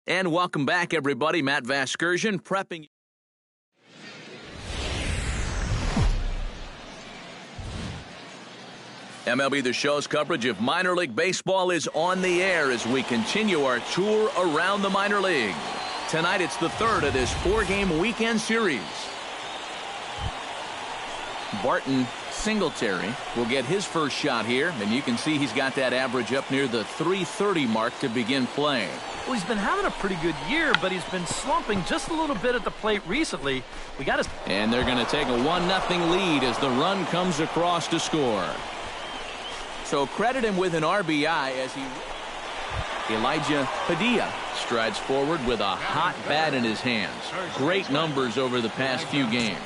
And welcome back, everybody. Matt Vasgersian prepping. MLB The Show's coverage of minor league baseball is on the air as we continue our tour around the minor league. Tonight, it's the 3rd of this 4-game weekend series. Barton Singletary will get his first shot here, and you can see he's got that average up near the .330 mark to begin play. Well, he's been having a pretty good year, but he's been slumping just a little bit at the plate recently. And they're going to take a 1-0 lead as the run comes across to score. So credit him with an RBI as Elijah Padilla strides forward with a hot bat in his hands. Great numbers over the past few games.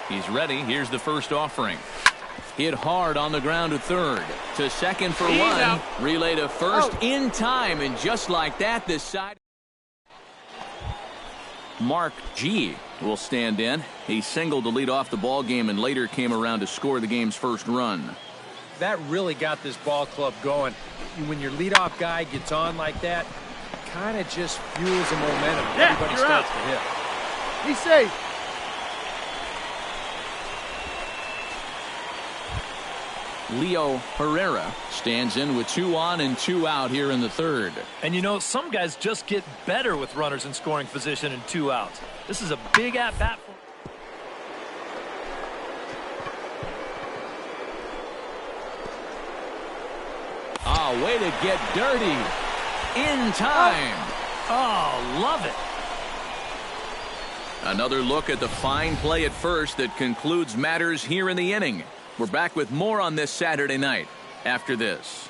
He's ready. Here's the first offering. Hit hard on the ground to third. To second for 1. Relay to first in time. And just like that, this side. Mark G. will stand in. He singled to lead off the ball game and later came around to score the game's first run. That really got this ball club going. When your leadoff guy gets on like that, it kind of just fuels the momentum. Yeah, everybody you're starts out. to hit. Be safe. Leo Herrera stands in with 2 on and 2 out here in the 3rd. And you know, some guys just get better with runners in scoring position and 2 outs. This is a big at-bat for way to get dirty. In time. Oh, love it. Another look at the fine play at first that concludes matters here in the inning. We're back with more on this Saturday night after this.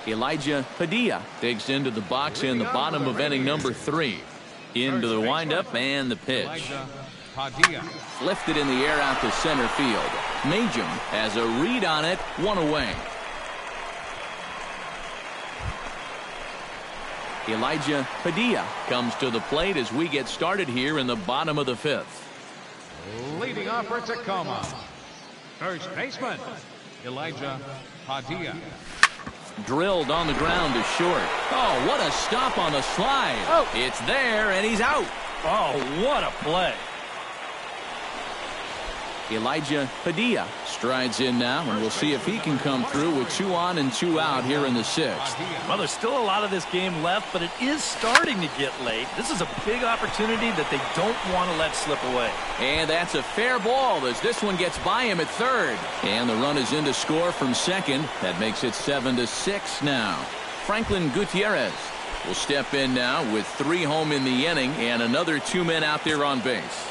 Elijah Padilla digs into the box in the bottom of inning number 3. Into the windup and the pitch. Lifted in the air out to center field. Majum has a read on it, 1 away. Elijah Padilla comes to the plate as we get started here in the bottom of the 5th. Leading off for Tacoma, first baseman, Elijah Padilla. Drilled on the ground to short. Oh, what a stop on the slide. Oh. It's there, and he's out. Oh, what a play. Elijah Padilla strides in now, and we'll see if he can come through with 2 on and 2 out here in the 6th. Well, there's still a lot of this game left, but it is starting to get late. This is a big opportunity that they don't want to let slip away. And that's a fair ball as this one gets by him at third. And the run is in to score from second. That makes it 7-6 now. Franklin Gutierrez will step in now with 3 home in the inning and another 2 men out there on base.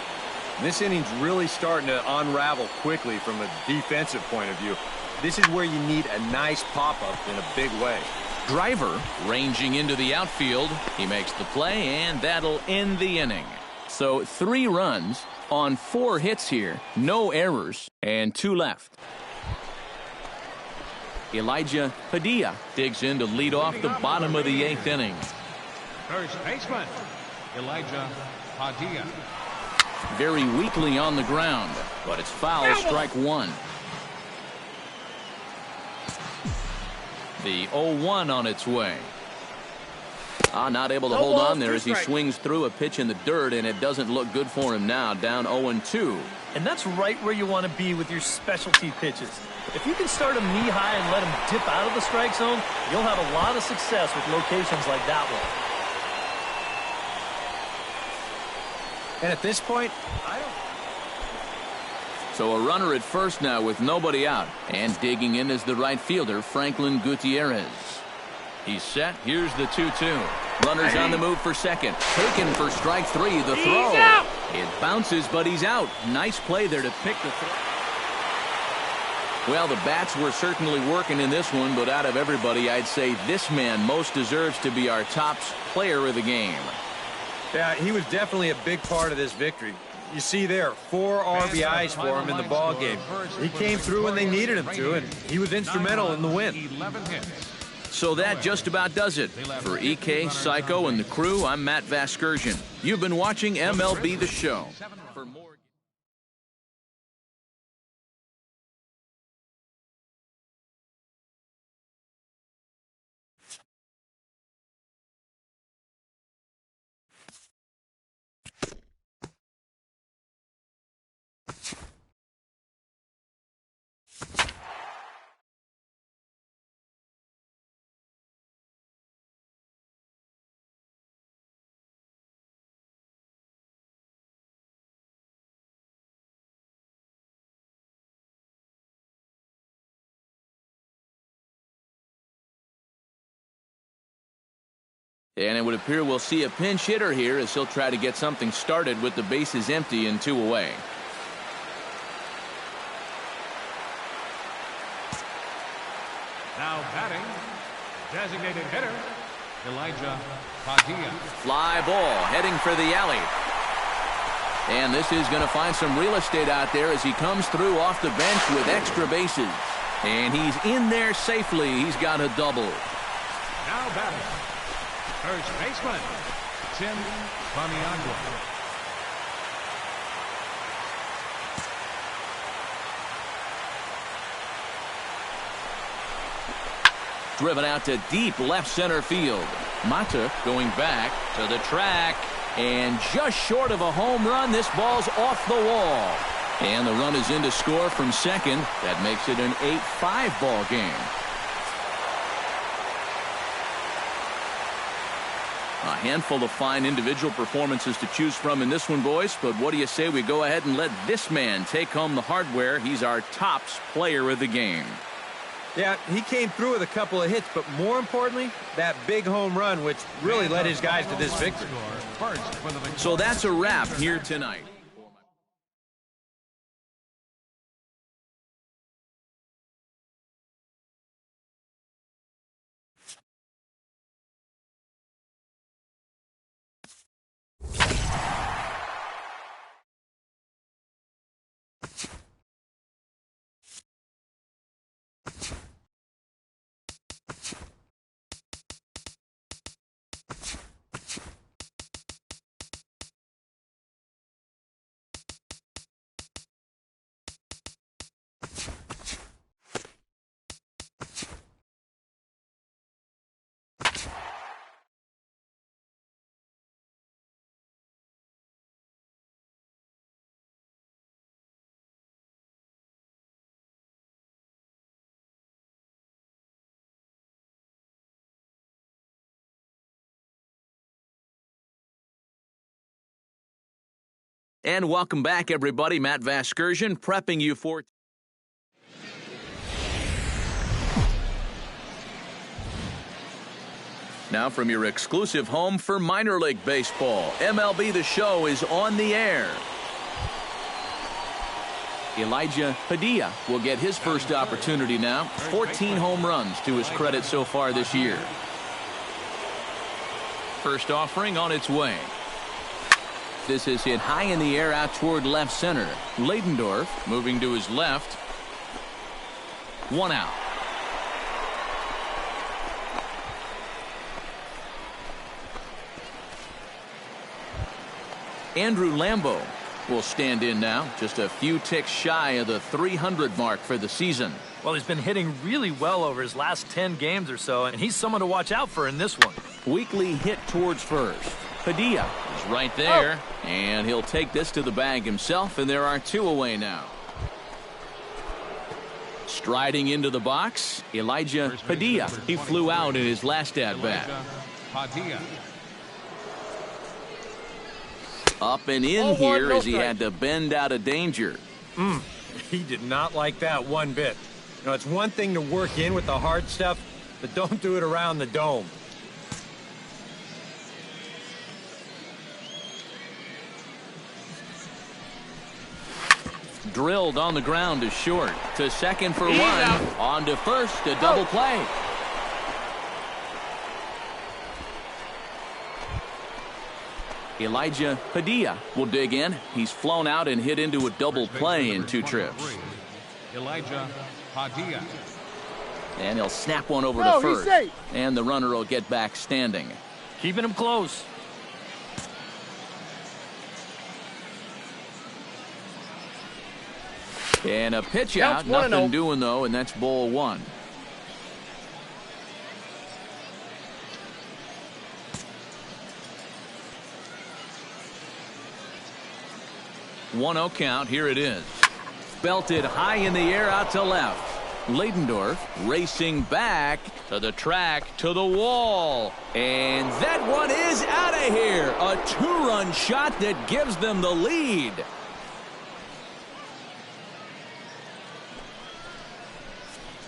This inning's really starting to unravel quickly from a defensive point of view. This is where you need a nice pop-up in a big way. Driver ranging into the outfield. He makes the play, and that'll end the inning. So 3 runs on 4 hits here. No errors, and 2 left. Elijah Padilla digs in to lead off the bottom of the 8th inning. First baseman, Elijah Padilla. Very weakly on the ground, but it's foul, strike 1. The 0-1 on its way. Not able to hold on there as he swings through a pitch in the dirt, and it doesn't look good for him now, down 0-2. And that's right where you want to be with your specialty pitches. If you can start them knee-high and let them dip out of the strike zone, you'll have a lot of success with locations like that one. And at this point, So a runner at first now with nobody out. And digging in is the right fielder, Franklin Gutierrez. He's set. Here's the 2-2. Runners on the move for second. Taken for strike 3. The throw. It bounces, but he's out. Nice play there to pick the throw. Well, the bats were certainly working in this one, but out of everybody, I'd say this man most deserves to be our top player of the game. yeah, he was definitely a big part of this victory. You see there, 4 RBIs for him in the ball game. He came through when they needed him to, and he was instrumental in the win. 11 hits. So that just about does it. For EK, Psycho, and the crew, I'm Matt Vasgersian. You've been watching MLB The Show. For more And it would appear we'll see a pinch hitter here as he'll try to get something started with the bases empty and 2 away. Now batting, designated hitter, Elijah Padilla. Fly ball heading for the alley. And this is going to find some real estate out there as he comes through off the bench with extra bases. And he's in there safely. He's got a double. Now batting, first baseman, Tim Paniagua. Driven out to deep left center field. Mata going back to the track. And just short of a home run, this ball's off the wall. And the run is in to score from second. That makes it an 8-5 ball game. A handful of fine individual performances to choose from in this one, boys. But what do you say we go ahead and let this man take home the hardware? He's our tops player of the game. Yeah, he came through with a couple of hits, but more importantly, that big home run, which really led his guys to this victory. So that's a wrap here tonight. And welcome back, everybody. Matt Vasgersian prepping you for... Now from your exclusive home for minor league baseball, MLB The Show is on the air. Elijah Padilla will get his first opportunity now. 14 home runs to his credit so far this year. First offering on its way. This is hit high in the air out toward left center. Leidendorf moving to his left. 1 out. Andrew Lambo will stand in now, just a few ticks shy of the 300 mark for the season. Well, he's been hitting really well over his last 10 games or so, and he's someone to watch out for in this one. Weakly hit towards first. Padilla is right there, and he'll take this to the bag himself, and there are 2 away now. Striding into the box, Elijah Padilla. He flew out in his last at-bat. Up and in here as he had to bend out of danger. He did not like that one bit. You know, it's one thing to work in with the hard stuff, but don't do it around the dome. Drilled on the ground to short. To second for He's 1. out. On to first, a double play. Elijah Padilla will dig in. He's flown out and hit into a double play in 2 trips. Elijah Padilla. And he'll snap one over No, to he's first. safe. And the runner will get back standing. Keeping him close. And a pitch Counts out. 1-0. Nothing doing, though, and that's ball 1. One-0 count. Here it is. Belted high in the air out to left. Leidendorf racing back to the track, to the wall. And that one is out of here. A 2-run shot that gives them the lead.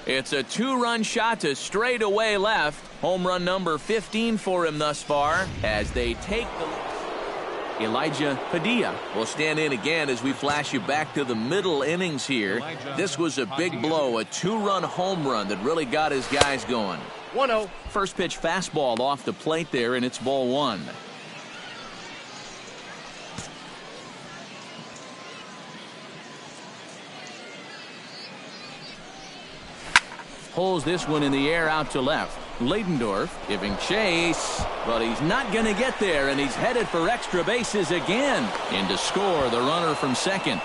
It's a 2-run shot to straightaway left. Home run number 15 for him thus far as they take the... Elijah Padilla will stand in again as we flash you back to the middle innings here. This was a big blow, a 2-run home run that really got his guys going. 1-0. First pitch fastball off the plate there, and it's ball 1. Pulls this one in the air out to left. Leidendorf giving chase, but he's not going to get there, and he's headed for extra bases again. In to score the runner from second.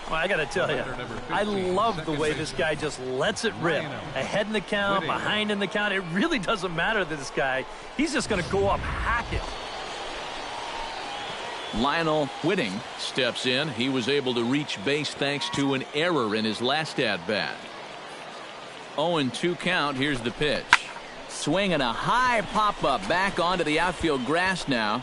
Well, I got to tell you, I love the way this guy just lets it rip. Ahead in the count, behind in the count. It really doesn't matter to this guy. He's just going to go up hacking. Lionel Whitting steps in. He was able to reach base thanks to an error in his last at-bat. 0-2 count. Here's the pitch. Swinging a high pop-up back onto the outfield grass now.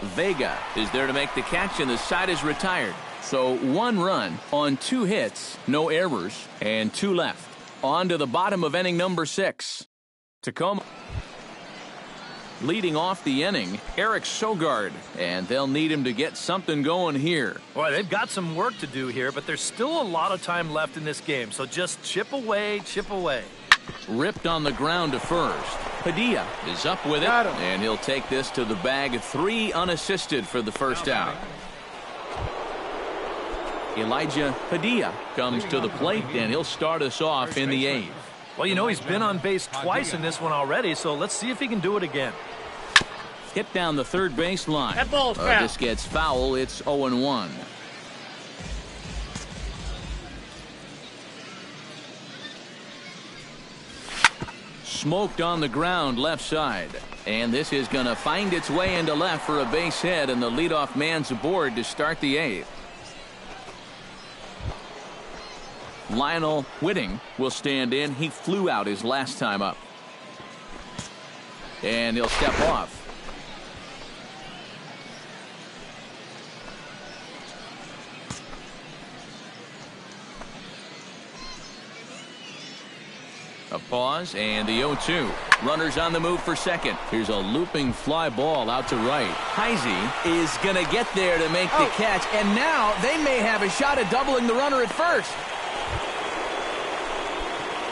Vega is there to make the catch, and the side is retired. So 1 run on 2 hits, no errors, and 2 left. On to the bottom of inning number 6. Tacoma leading off the inning, Eric Sogard, and they'll need him to get something going here. Boy, they've got some work to do here, but there's still a lot of time left in this game, so just chip away, chip away. Ripped on the ground to first. Padilla is up with it, and he'll take this to the bag. 3 unassisted for the first out. Elijah Padilla comes to the plate, and he'll start us off in the 8th. Well, you know, he's been on base twice in this one already, so let's see if he can do it again. Hit down the third base line. That ball's foul. This gets foul. It's 0-1. Smoked on the ground left side. And this is going to find its way into left for a base hit, and the leadoff man's aboard to start the 8th. Lionel Whitting will stand in. He flew out his last time up. And he'll step off. A pause and the 0-2. Runners on the move for second. Here's a looping fly ball out to right. Heisey is going to get there to make the catch. And now they may have a shot at doubling the runner at first.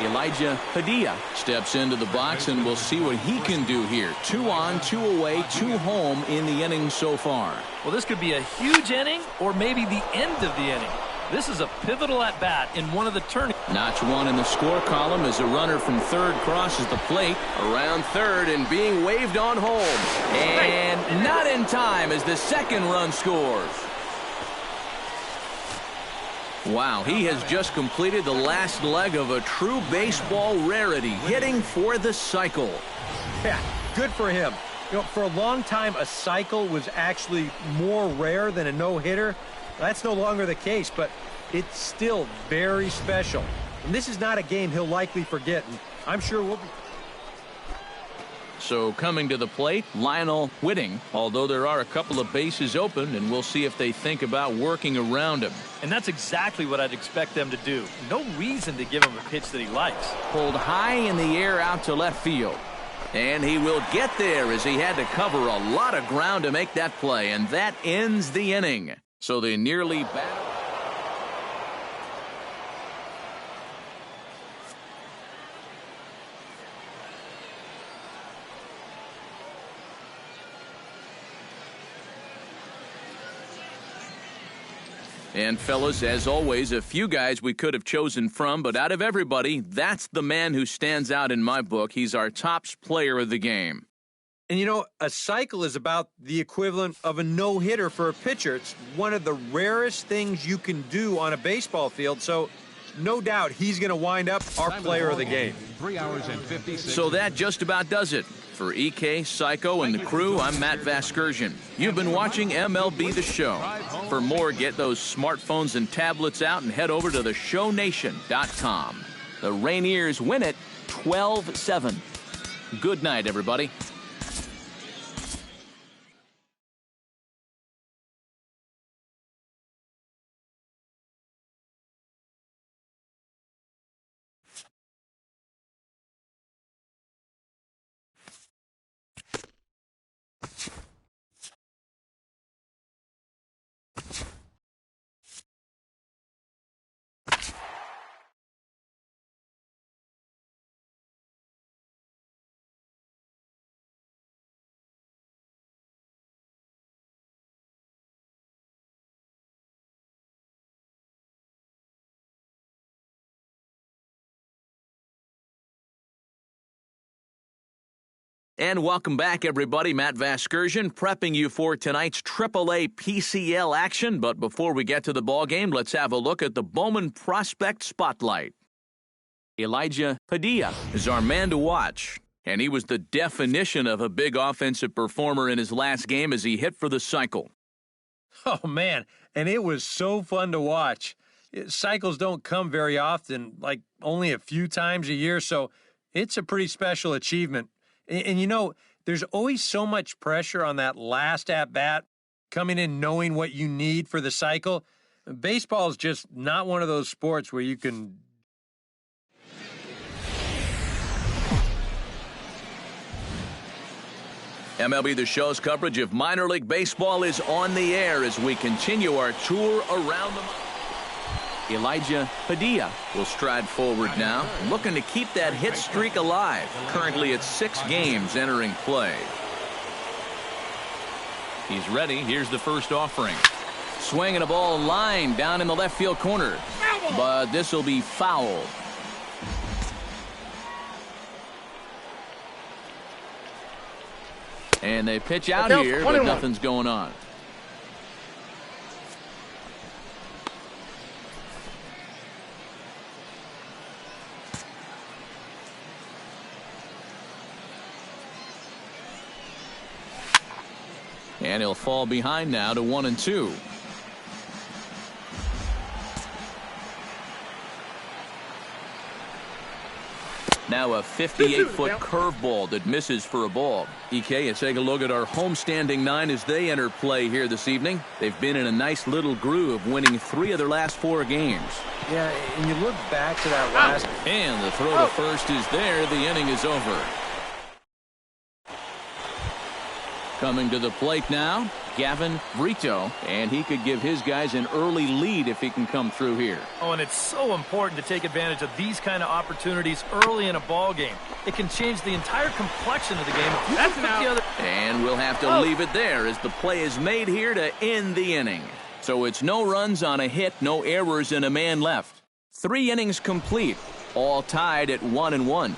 Elijah Padilla steps into the box, and we'll see what he can do here. 2 on, 2 away, 2 home in the inning so far. Well, this could be a huge inning or maybe the end of the inning. This is a pivotal at-bat in one of the turning. Notch 1 in the score column as a runner from third crosses the plate. Around third and being waved on home. And not in time as the second run scores. Wow, he has just completed the last leg of a true baseball rarity, hitting for the cycle. Yeah, good for him. You know, for a long time, a cycle was actually more rare than a no-hitter. That's no longer the case, but it's still very special. And this is not a game he'll likely forget, and I'm sure we'll be. So coming to the plate, Lionel Whitting, although there are a couple of bases open, and we'll see if they think about working around him. And that's exactly what I'd expect them to do. No reason to give him a pitch that he likes. Pulled high in the air out to left field. And he will get there as he had to cover a lot of ground to make that play, and that ends the inning. So they nearly battled. And fellas, as always, a few guys we could have chosen from, but out of everybody, that's the man who stands out in my book. He's our top player of the game. And you know, a cycle is about the equivalent of a no-hitter for a pitcher. It's one of the rarest things you can do on a baseball field, so no doubt he's going to wind up our player of the game. 3 hours and 56. So that just about does it. For EK, Psycho, and the crew, I'm Matt Vasgersian. You've been watching MLB The Show. For more, get those smartphones and tablets out and head over to theshownation.com. The Rainiers win it 12-7. Good night, everybody. And welcome back, everybody. Matt Vasgersian prepping you for tonight's AAA PCL action. But before we get to the ballgame, let's have a look at the Bowman Prospect Spotlight. Elijah Padilla is our man to watch. And he was the definition of a big offensive performer in his last game as he hit for the cycle. Oh, man, and it was so fun to watch. Cycles don't come very often, like only a few times a year, so it's a pretty special achievement. And you know, there's always so much pressure on that last at-bat, coming in knowing what you need for the cycle. Baseball is just not one of those sports where you can... MLB The Show's coverage of minor league baseball is on the air as we continue our tour around the... Elijah Padilla will stride forward now, looking to keep that hit streak alive. Currently at 6 games entering play. He's ready. Here's the first offering. Swinging a ball line down in the left field corner. But this will be foul. And they pitch out here, but nothing's going on. And he'll fall behind now to 1-2. Now a 58-foot curveball that misses for a ball. EK, and take a look at our homestanding 9 as they enter play here this evening. They've been in a nice little groove, winning 3 of their last 4 games. Yeah, and you look back to that last... And the throw to first is there. The inning is over. Coming to the plate now, Gavin Brito, and he could give his guys an early lead if he can come through here. Oh, and it's so important to take advantage of these kind of opportunities early in a ball game. It can change the entire complexion of the game. That's an out. And we'll have to leave it there as the play is made here to end the inning. So it's no runs on a hit, no errors, and a man left. 3 innings complete, all tied at 1-1.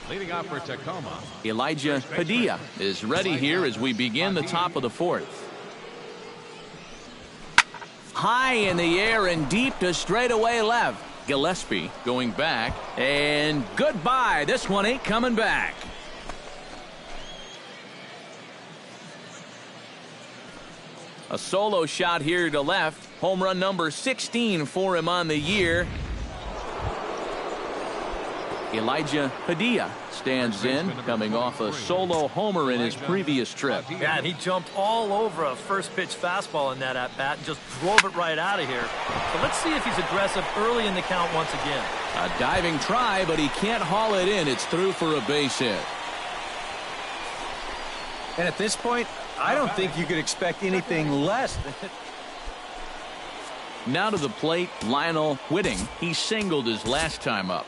Leading off for Tacoma, Elijah Padilla is ready here as we begin the top of the 4th. High in the air and deep to straightaway left. Gillespie going back, and goodbye. This one ain't coming back. A solo shot here to left. Home run number 16 for him on the year. Elijah Padilla stands in, coming off a solo homer in his previous trip. Yeah, and he jumped all over a first pitch fastball in that at-bat and just drove it right out of here. So let's see if he's aggressive early in the count once again. A diving try, but he can't haul it in. It's through for a base hit. And at this point, I don't think you could expect anything less. Now to the plate, Lionel Whitting. He singled his last time up.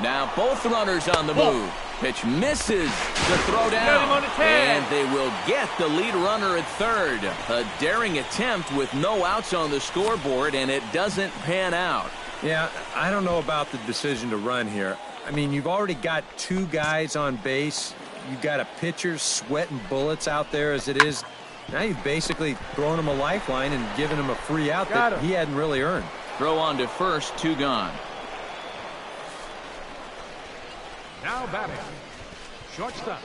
Now both runners on the move. Pitch misses. The throw down. And they will get the lead runner at third. A daring attempt with no outs on the scoreboard, and it doesn't pan out. Yeah, I don't know about the decision to run here. I mean, you've already got 2 guys on base. You've got a pitcher sweating bullets out there as it is. Now you've basically thrown him a lifeline and given him a free out that he hadn't really earned. Throw on to first, 2 gone. now batting, shortstop.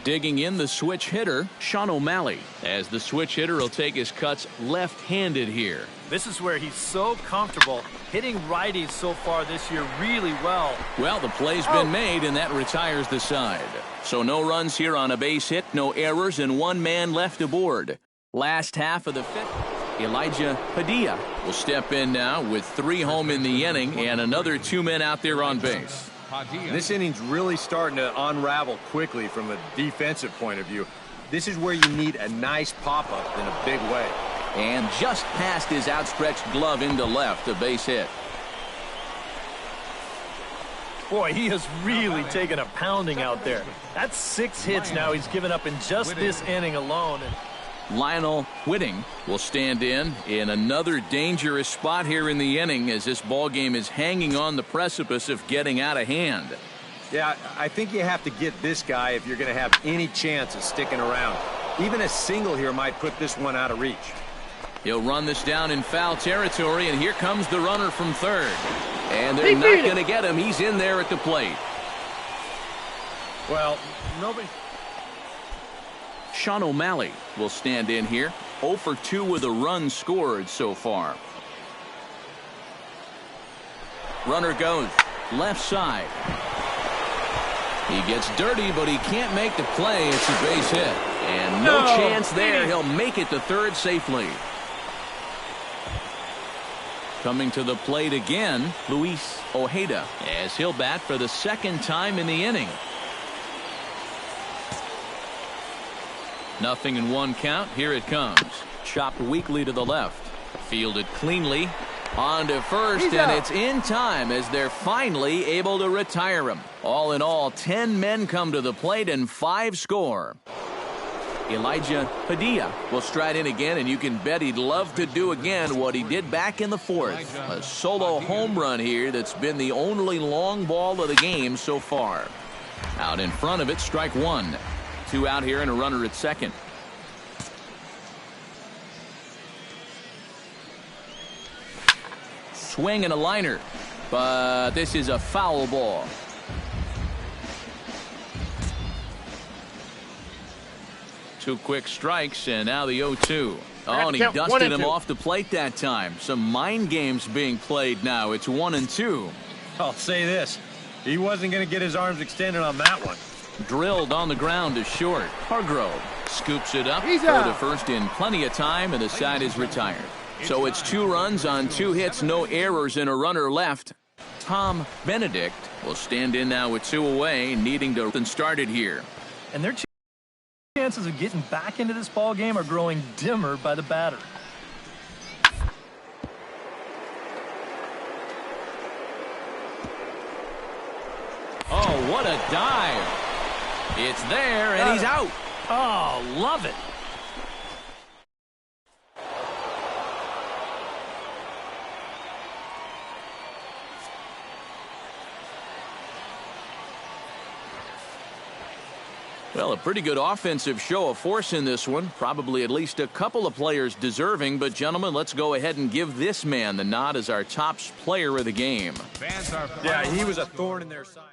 Digging in the switch hitter, Sean O'Malley, as the switch hitter will take his cuts left-handed here. This is where he's so comfortable hitting righties so far this year really well. Well, the play's been made, and that retires the side. So no runs here on a base hit, no errors, and 1 man left aboard. Last half of the 5th, Elijah Padilla will step in now with 3 home in the inning and another 2 men out there on base. This inning's really starting to unravel quickly from a defensive point of view. This is where you need a nice pop-up in a big way. And just past his outstretched glove into left, a base hit. Boy, he has really taken a pounding out there. That's 6 hits now he's given up in just this inning alone. Lionel Whitting will stand in another dangerous spot here in the inning as this ball game is hanging on the precipice of getting out of hand. Yeah, I think you have to get this guy if you're going to have any chance of sticking around. Even a single here might put this one out of reach. He'll run this down in foul territory, and here comes the runner from third. And they're not going to get him. He's in there at the plate. Well, nobody... Sean O'Malley will stand in here. 0 for 2 with a run scored so far. Runner goes left side. He gets dirty, but he can't make the play. It's a base hit. And no chance there. He'll make it to third safely. Coming to the plate again, Luis Ojeda, as he'll bat for the second time in the inning. 0-1 count. Here it comes. Chopped weakly to the left. Fielded cleanly. On to first, and it's in time as they're finally able to retire him. All in all, 10 men come to the plate and 5 score. Elijah Padilla will stride in again, and you can bet he'd love to do again what he did back in the 4th. A solo home run here that's been the only long ball of the game so far. Out in front of it, strike 1. 2 out here and a runner at second. Swing and a liner, but this is a foul ball. Two quick strikes, and now the 0-2. Oh, and he dusted him off the plate that time. Some mind games being played now. It's 1-2. I'll say this. He wasn't going to get his arms extended on that one. Drilled on the ground to short. Hargrove scoops it up. Throw to first in plenty of time, and the side is retired. So it's 2 runs on 2 hits, no errors, and a runner left. Tom Benedict will stand in now with 2 away, needing to get started here. And their chances of getting back into this ball game are growing dimmer by the batter. Oh, what a dive. It's there, and he's out. Oh, love it. Well, a pretty good offensive show of force in this one. Probably at least a couple of players deserving. But, gentlemen, let's go ahead and give this man the nod as our top player of the game. Yeah, he was a thorn in their side.